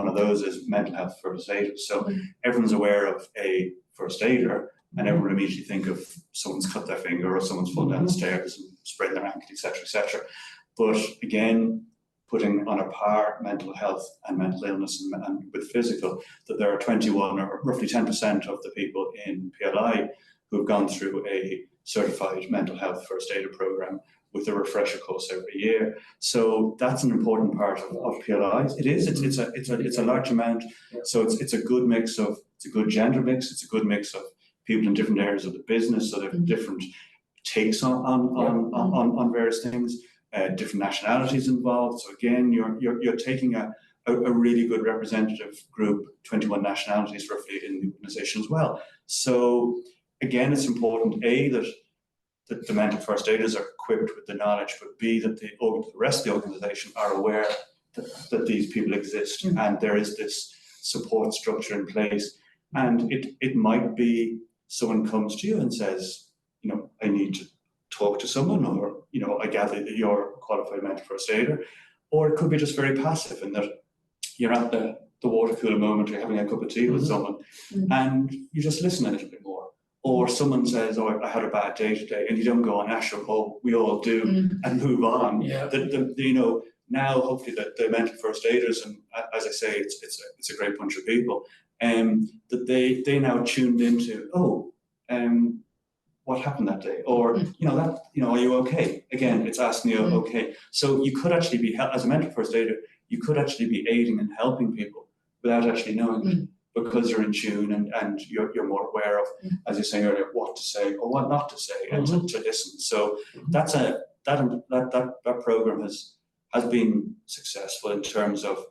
[SPEAKER 4] of those is mental health first aiders. So everyone's aware of a first aider, and everyone immediately think of someone's cut their finger or someone's fallen down the stairs and sprained their ankle, etc., etc. But again, putting on a par mental health and mental illness and with physical, that there are 21 or roughly 10% of the people in PLI who've gone through a certified mental health first aider program with a refresher course every year. So that's an important part of PLI. It is. It's a large amount. So it's a good mix of, it's a good gender mix. It's a good mix of people in different areas of the business. So they have different takes on various things. Different nationalities involved. So again, you're taking a really good representative group, 21 nationalities roughly in the organisation as well. So again, it's important that the mental first aiders are equipped with the knowledge, but B, that the rest of the organisation are aware that these people exist, and there is this support structure in place. And it might be someone comes to you and says, you know, I need to talk to someone, or, you know, I gather that you're a qualified mental first aider, or it could be just very passive in that you're at the water cooler moment, you're having a cup of tea with someone, and you just listen a little bit more. Or someone says, oh, I had a bad day today, and you don't go on, sure, oh, we all do, and move on.
[SPEAKER 2] Yeah.
[SPEAKER 4] You know, now hopefully the mental first aiders, and as I say, it's a great bunch of people, that they now tuned into, what happened that day, or are you okay? Again, it's asking you, okay. So you could actually be, as a mental first aider, you could actually be aiding and helping people without actually knowing it, because you're in tune and you're more aware of, as you say earlier, what to say or what not to say, and to listen. So that program has been successful in terms of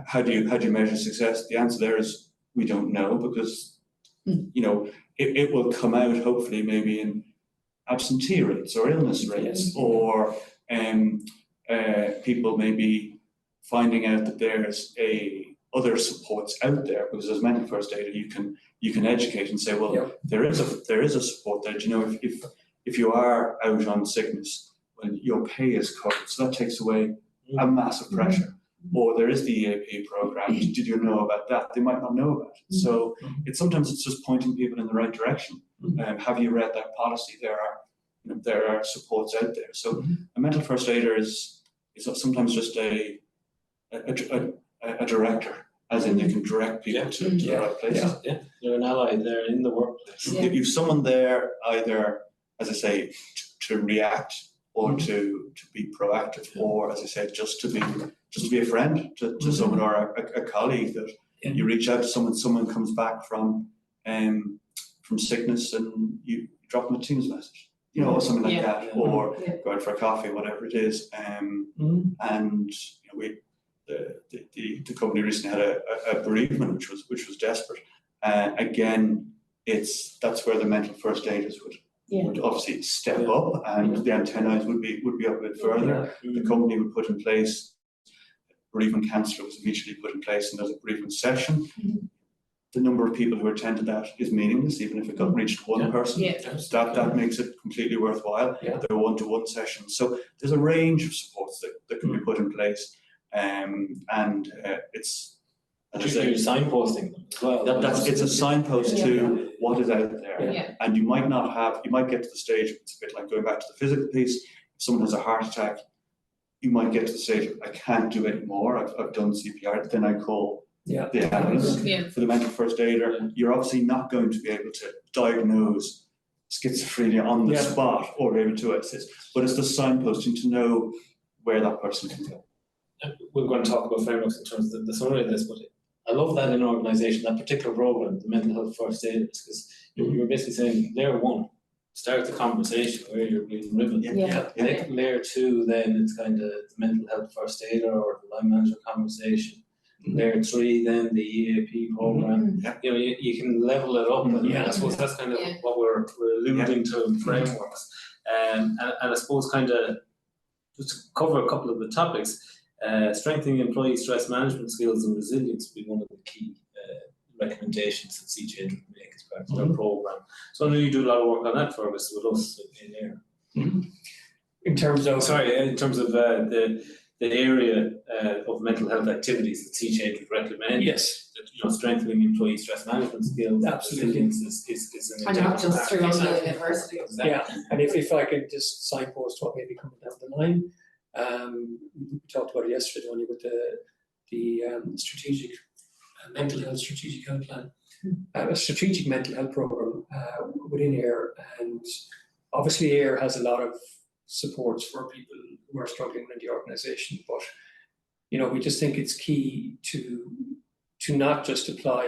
[SPEAKER 4] how do you measure success? The answer there is we don't know, because it will come out hopefully maybe in absentee rates or illness rates, or people maybe finding out that there's other supports out there, because as mental first aider you can educate and say, well, there is a support there. You know, if you are out on sickness, well, your pay is covered, so that takes away a massive pressure. Or there is the EAP program. Did you know about that? They might not know about it. So sometimes it's just pointing people in the right direction. Have you read that policy? There are supports out there. So a mental first aider is sometimes just a director, as in they can direct people to the right places.
[SPEAKER 1] Yeah, you're an ally there in the workplace.
[SPEAKER 4] If you've someone there, either, as I say, to react, or to be proactive, or, as I said, just to be a friend to someone, or a colleague that you reach out to someone comes back from sickness, and you drop them a Teams message, or something like that, or go out for a coffee, whatever it is. And the company recently had a bereavement which was desperate. Again, that's where the mental first aiders would obviously step up, and the antennae would be up a bit further. The company would put in place bereavement counsellor was immediately put in place, and there's a bereavement session. The number of people who attended that is meaningless, even if it got reached one person. That makes it completely worthwhile. They're one-to-one sessions. So there's a range of supports that can be put in place, and it's, as I say,
[SPEAKER 1] you're signposting them as well.
[SPEAKER 4] It's a signpost to what is out there. And you might get to the stage, it's a bit like going back to the physical piece. If someone has a heart attack, you might get to the stage, I can't do it more, I've done CPR, then I call the ambulance. For the mental first aider, you're obviously not going to be able to diagnose schizophrenia on the spot or be able to assist, but it's the signposting to know where that person can go.
[SPEAKER 1] We're going to talk about frameworks in terms of the summary of this, but I love that in an organisation, that particular program, the mental health first aiders, because you're basically saying layer one, start the conversation where you're bleeding ribbon. Layer two, then it's kind of the mental health first aider or the line manager conversation. Layer three, then the EAP program. You can level it up, and I suppose that's kind of what we're alluding to in frameworks. And I suppose kind of just to cover a couple of the topics. Strengthening employee stress management skills and resilience will be one of the key recommendations that C-Change would make as part of their program. So I know you do a lot of work on that, Fergus, with us in here.
[SPEAKER 2] In terms of
[SPEAKER 1] the area of mental health activities that C-Change would recommend.
[SPEAKER 2] Yes.
[SPEAKER 1] That, strengthening employee stress management skills and resilience is an
[SPEAKER 3] and not just through the university.
[SPEAKER 2] And if I could just signpost what may be coming down the line. We talked about it yesterday, Donie, with the strategic mental health strategic health plan, a strategic mental health program within AIR, and obviously AIR has a lot of supports for people who are struggling in the organisation, but we just think it's key to not just apply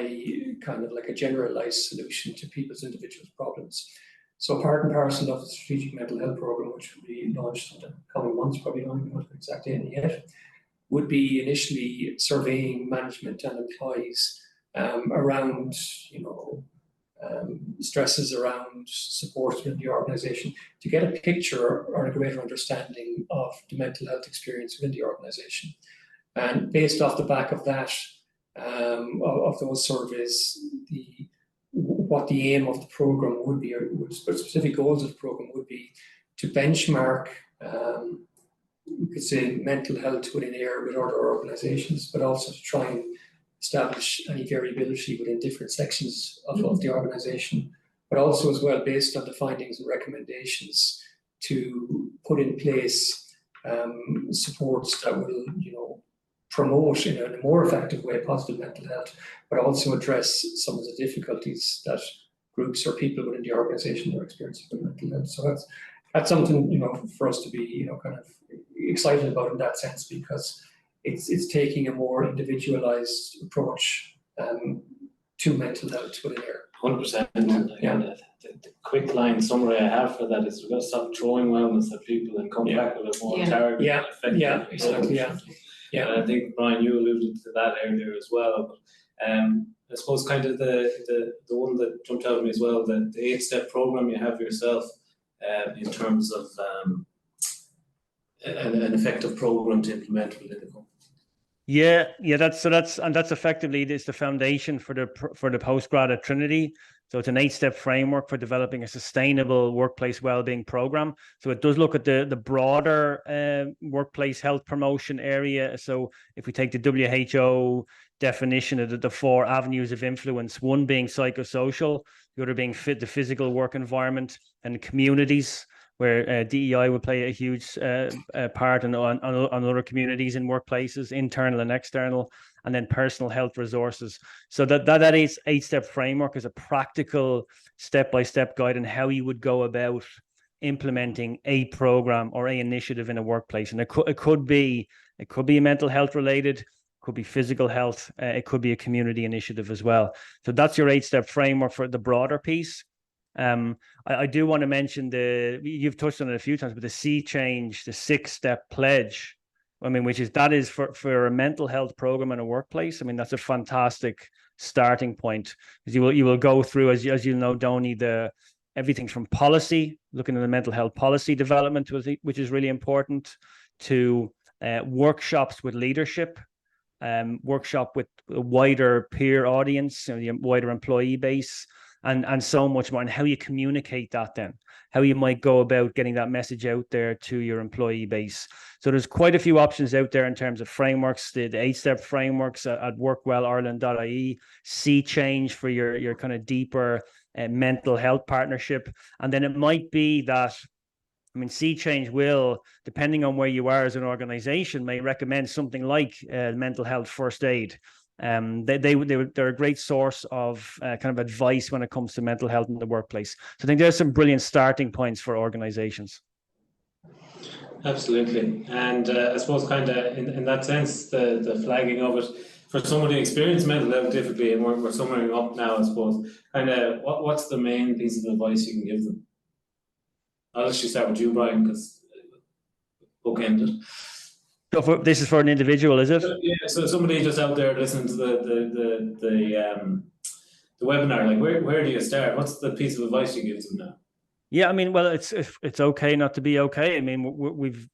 [SPEAKER 2] kind of like a generalised solution to people's individual problems. So part and parcel of the strategic mental health program, which will be launched in the coming months, probably don't know the exact date yet, would be initially surveying management and employees around, stresses around support in the organisation, to get a picture or a greater understanding of the mental health experience within the organisation. And based off the back of that, of those surveys, what the aim of the programme would be, or specific goals of the programme would be, to benchmark, you could say, mental health within AIR with other organisations, but also to try and establish any variability within different sections of the organisation, but also as well, based on the findings and recommendations, to put in place supports that will, promote in a more effective way positive mental health, but also address some of the difficulties that groups or people within the organisation are experiencing with mental health. So that's something, for us to be, kind of excited about in that sense, because it's taking a more individualized approach to mental health within AIR.
[SPEAKER 1] 100%.
[SPEAKER 2] Yeah.
[SPEAKER 1] The quick line summary I have for that is we've got to stop throwing wellness at people and come back with a more targeted, effective
[SPEAKER 2] Exactly. Yeah.
[SPEAKER 1] And I think, Brian, you alluded to that earlier as well. But I suppose kind of the one that jumped out at me as well, the 8-step program you have yourself in terms of an effective program to implement within the company.
[SPEAKER 5] Yeah, that's effectively the foundation for the postgrad at Trinity. So it's an 8-step framework for developing a sustainable workplace wellbeing program. So it does look at the broader workplace health promotion area. So if we take the WHO definition of the 4 avenues of influence, one being psychosocial, the other being the physical work environment, and communities, where DEI would play a huge part on other communities in workplaces, internal and external, and then personal health resources. So that 8-step framework is a practical step-by-step guide on how you would go about implementing a program or a initiative in a workplace. And it could be mental health related, could be physical health, it could be a community initiative as well. So that's your 8-step framework for the broader piece. I do want to mention you've touched on it a few times, but the Sea Change, the 6-step pledge, which is for a mental health program in a workplace. That's a fantastic starting point, because you will go through, as you know, Donie, everything from policy, looking at the mental health policy development, which is really important, to workshops with leadership, workshop with a wider peer audience, the wider employee base, and so much more, and how you communicate that then, how you might go about getting that message out there to your employee base. So there's quite a few options out there in terms of frameworks, the 8-step frameworks at workwellireland.ie, Sea Change for your kind of deeper mental health partnership. And then it might be that, Sea Change will, depending on where you are as an organization, may recommend something like mental health first aid. They're a great source of kind of advice when it comes to mental health in the workplace. So I think there's some brilliant starting points for organizations.
[SPEAKER 1] Absolutely. And I suppose kind of in that sense, the flagging of it, for someone who experienced mental health difficulty, and we're summing up now, I suppose, kind of what's the main piece of advice you can give them? I'll actually start with you, Brian, because bookended.
[SPEAKER 5] So this is for an individual, is it?
[SPEAKER 1] Yeah, so somebody just out there listening to the webinar, like where do you start? What's the piece of advice you give them now?
[SPEAKER 5] Yeah, well, it's okay not to be okay. We've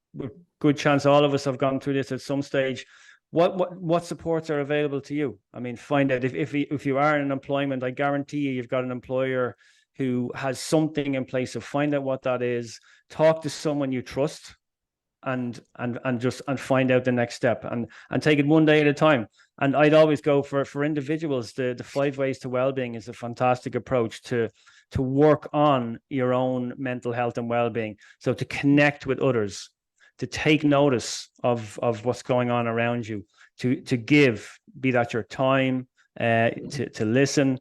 [SPEAKER 5] good chance all of us have gone through this at some stage. What supports are available to you? Find out if you are in employment. I guarantee you've got an employer who has something in place. So find out what that is. Talk to someone you trust. And find out the next step and take it one day at a time. And I'd always go for individuals, the 5 ways to wellbeing is a fantastic approach to work on your own mental health and wellbeing. So to connect with others, to take notice of what's going on around you, to give, be that your time, to listen,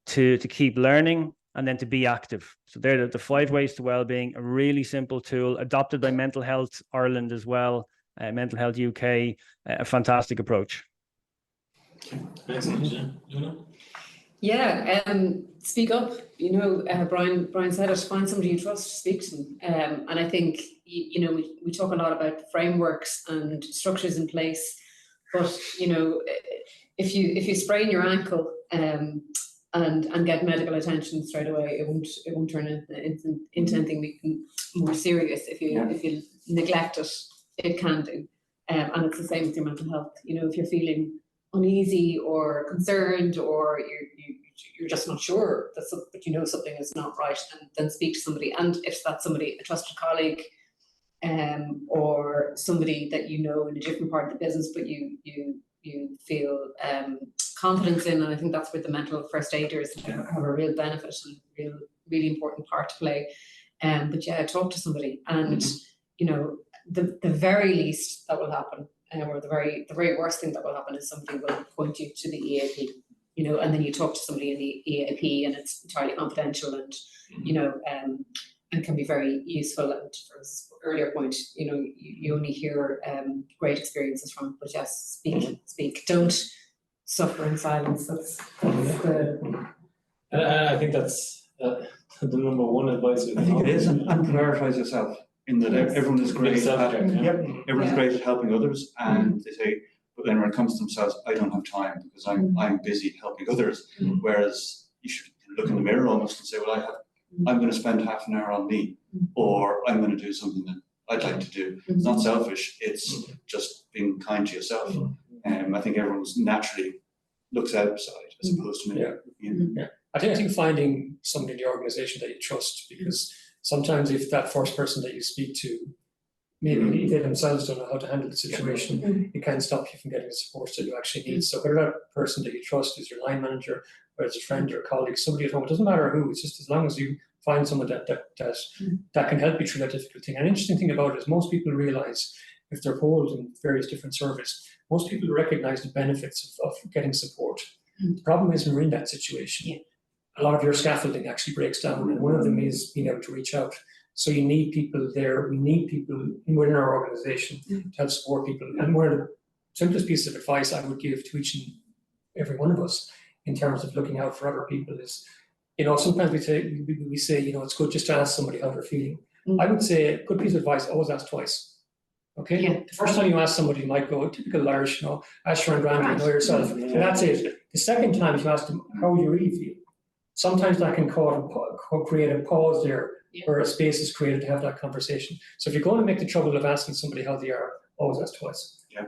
[SPEAKER 5] to keep learning, and then to be active. So they're the 5 ways to wellbeing, a really simple tool adopted by Mental Health Ireland as well, Mental Health UK, a fantastic approach.
[SPEAKER 1] Excellent.
[SPEAKER 3] Yeah, speak up. Brian said it, find somebody you trust, speak to them. And I think, we talk a lot about the frameworks and structures in place, but, if you sprain your ankle, and get medical attention straight away, it won't turn into anything more serious if you neglect it it can do. And it's the same with your mental health. You know, if you're feeling uneasy or concerned, or you're just not sure but you know something is not right, and then speak to somebody. And if that's somebody, a trusted colleague, or somebody that you know in a different part of the business, but you feel confidence in, and I think that's where the mental first aiders have a real benefit and really important part to play. But yeah, talk to somebody, and you know, the very least that will happen, or the very worst thing that will happen is somebody will point you to the EAP, you know, and then you talk to somebody in the EAP, and it's entirely confidential, and you know, and can be very useful. And for his earlier point, you know, you only hear great experiences from, but yes, speak. Don't suffer in silence. That's the.
[SPEAKER 1] And I think that's the number one advice.
[SPEAKER 4] I think it is, and prioritise yourself. In that everyone is great at everyone's great at helping others, and they say, but then when it comes to themselves, I don't have time because I'm busy helping others. Whereas you should look in the mirror almost and say, well, I'm going to spend half an hour on me, or I'm going to do something that I'd like to do. It's not selfish; it's just being kind to yourself. I think everyone's naturally looks outside as opposed to me.
[SPEAKER 2] I think finding somebody in the organisation that you trust, because sometimes if that first person that you speak to, maybe they themselves don't know how to handle the situation, it can stop you from getting the support that you actually need. So whether that person that you trust is your line manager, whether it's a friend or a colleague, somebody at home, it doesn't matter who, it's just as long as you find someone that can help you through that difficult thing. An interesting thing about it is most people realise, if they're polled in various different surveys, most people recognise the benefits of getting support. The problem is when we're in that situation, a lot of your scaffolding actually breaks down, and one of them is being able to reach out. So you need people there. We need people within our organisation to help support people. And one of the simplest pieces of advice I would give to each and every one of us in terms of looking out for other people is, you know, sometimes we say, you know, it's good just to ask somebody how they're feeling. I would say a good piece of advice: always ask twice. Okay.
[SPEAKER 3] Yeah.
[SPEAKER 2] The first time you ask somebody, you might go, typical Irish, you know, ask your grand, you know yourself, and that's it. The second time, if you ask them, how do you really feel? Sometimes that can create a pause there, where a space is created to have that conversation. So if you're going to make the trouble of asking somebody how they are, always ask twice.
[SPEAKER 4] Yeah,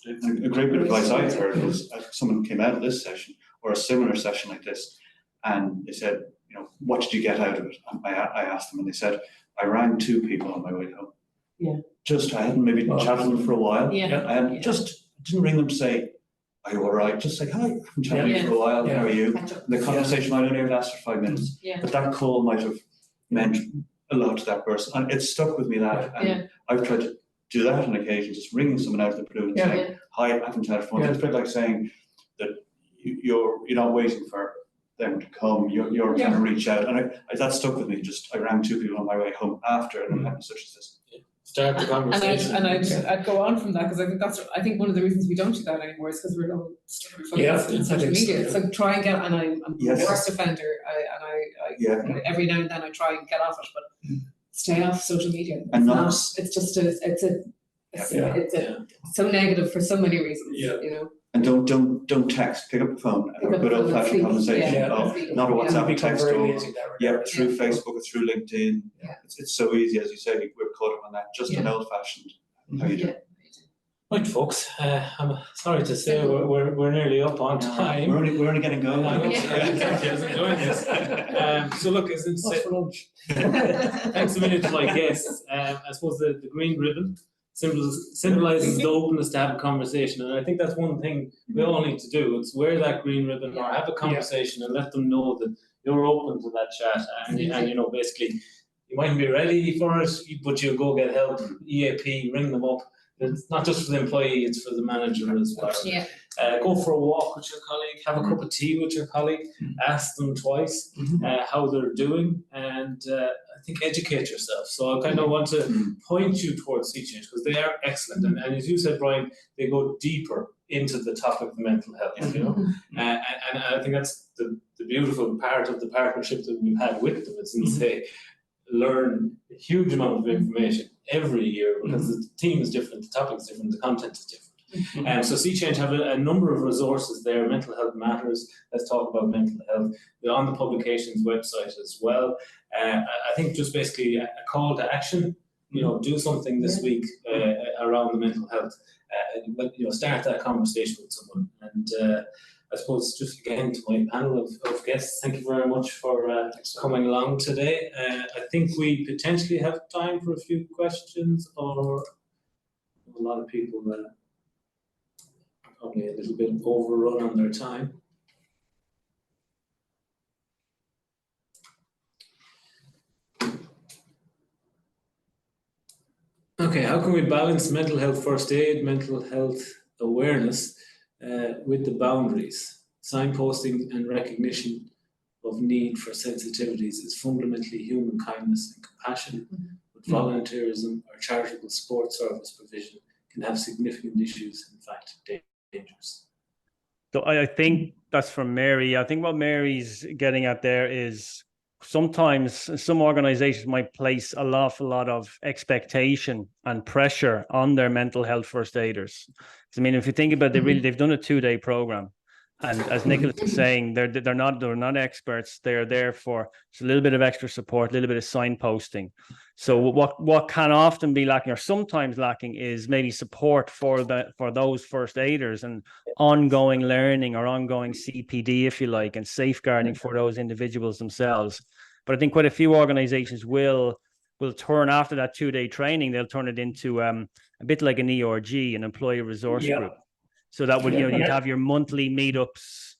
[SPEAKER 4] a great bit of advice I heard was someone came out of this session or a similar session like this, and they said, you know, what did you get out of it? And I asked them, and they said, I rang 2 people on my way home.
[SPEAKER 3] Yeah.
[SPEAKER 4] I hadn't maybe chatted with them for a while.
[SPEAKER 3] Yeah.
[SPEAKER 4] I hadn't didn't ring them to say, are you all right? Just say, hi, I haven't chatted with you for a while. How are you? The conversation might only have lasted 5 minutes, but that call might have meant a lot to that person, and it stuck with me that. And I've tried to do that on occasion, just ringing someone out of the blue and saying, hi, I haven't chatted for a while. It's a bit like saying that you're not waiting for them to come, you're trying to reach out, and that stuck with me. I rang 2 people on my way home after, and it happened such as this.
[SPEAKER 1] Start the conversation.
[SPEAKER 3] And I'd go on from that, because I think one of the reasons we don't do that anymore is because we're going on social media. So try and get, and I'm the worst offender, every now and then I try and get off it, but stay off social media. It's so negative for so many reasons. You know. And
[SPEAKER 4] don't text. Pick up the phone and have a good old fashioned conversation. Not a WhatsApp text. Through Facebook or through LinkedIn. It's so easy, as you say. We're caught up on that. Just an old fashioned. How you doing?
[SPEAKER 1] Right, folks. I'm sorry to say we're nearly up on time.
[SPEAKER 4] We're only getting going.
[SPEAKER 1] I was enjoying this. So look,
[SPEAKER 2] what's for lunch?
[SPEAKER 1] Thanks a million to my guests. I suppose the green ribbon symbolizes the openness to have a conversation, and I think that's one thing we all need to do. It's wear that green ribbon or have a conversation and let them know that you're open to that chat, and you know, basically you mightn't be ready for it, but you'll go get help. EAP, ring them up. It's not just for the employee, it's for the manager as well. Go for a walk with your colleague, have a cup of tea with your colleague, ask them twice how they're doing, and I think educate yourself. So I kind of want to point you towards Sea Change, because they are excellent. And as you said, Brian, they go deeper into the topic of mental health, you know. And I think that's the beautiful part of the partnership that we've had with them, is since they learn a huge amount of information every year, because the theme is different, the topic is different, the content is different. So Sea Change have a number of resources there. Mental Health Matters, let's talk about mental health. They're on the publications website as well. I think just basically a call to action, you know, do something this week. around the mental health. But start that conversation with someone. And I suppose just again to my panel of guests, thank you very much for coming along today. I think we potentially have time for a few questions, or a lot of people probably a little bit overrun on their time. Okay, how can we balance mental health first aid, mental health awareness with the boundaries? Signposting and recognition of need for sensitivities is fundamentally human kindness and compassion, but volunteerism or charitable support service provision can have significant issues, in fact, dangerous.
[SPEAKER 5] So I think that's from Mary. I think what Mary's getting at there is sometimes some organizations might place an awful lot of expectation and pressure on their mental health first aiders. I mean, if you think about it, they've done a 2-day program. And as Nicholas is saying, they're not experts. They're there for just a little bit of extra support, a little bit of signposting. So what can often be lacking, or sometimes lacking, is maybe support for those first aiders and ongoing learning or ongoing CPD, if you like, and safeguarding for those individuals themselves. But I think quite a few organizations will turn after that 2-day training. They'll turn it into a bit like an ERG, an employee resource group. So that would, you'd have your monthly meetups.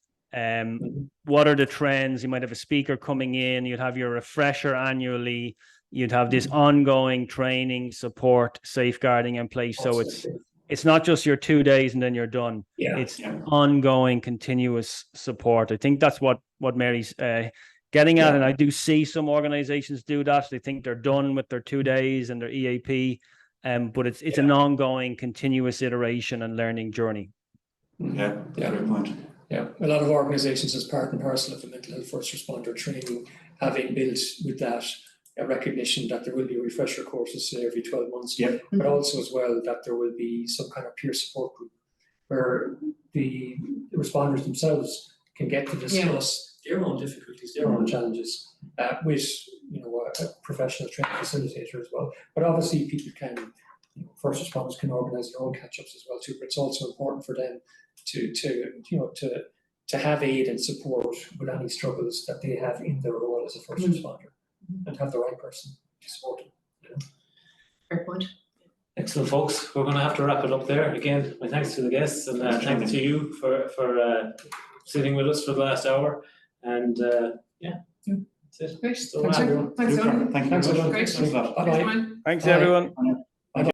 [SPEAKER 5] What are the trends? You might have a speaker coming in. You'd have your refresher annually. You'd have this ongoing training, support, safeguarding in place. So it's not just your 2 days and then you're done. It's ongoing, continuous support. I think that's what Mary's getting at. And I do see some organizations do that. They think they're done with their 2 days and their EAP. But it's an ongoing, continuous iteration and learning journey.
[SPEAKER 4] Great point.
[SPEAKER 2] Yeah, a lot of organizations, as part and parcel of the mental health first responder training, having built with that a recognition that there will be refresher courses every 12 months, but also as well that there will be some kind of peer support group where the responders themselves can get to discuss their own difficulties, their own challenges with a professional training facilitator as well. But obviously people can, first responders can organise their own catch-ups as well too, but it's also important for them to have aid and support with any struggles that they have in their role as a first responder, and have the right person to support them.
[SPEAKER 3] Fair point.
[SPEAKER 1] Excellent, folks. We're going to have to wrap it up there. Again, my thanks to the guests, and thanks to you for sitting with us for the last hour. And that's it.
[SPEAKER 3] Great.
[SPEAKER 1] So,
[SPEAKER 3] Thanks, everyone. Thanks, everyone.
[SPEAKER 4] Thank you.
[SPEAKER 3] Great.
[SPEAKER 2] Bye-bye.
[SPEAKER 5] Thanks, everyone.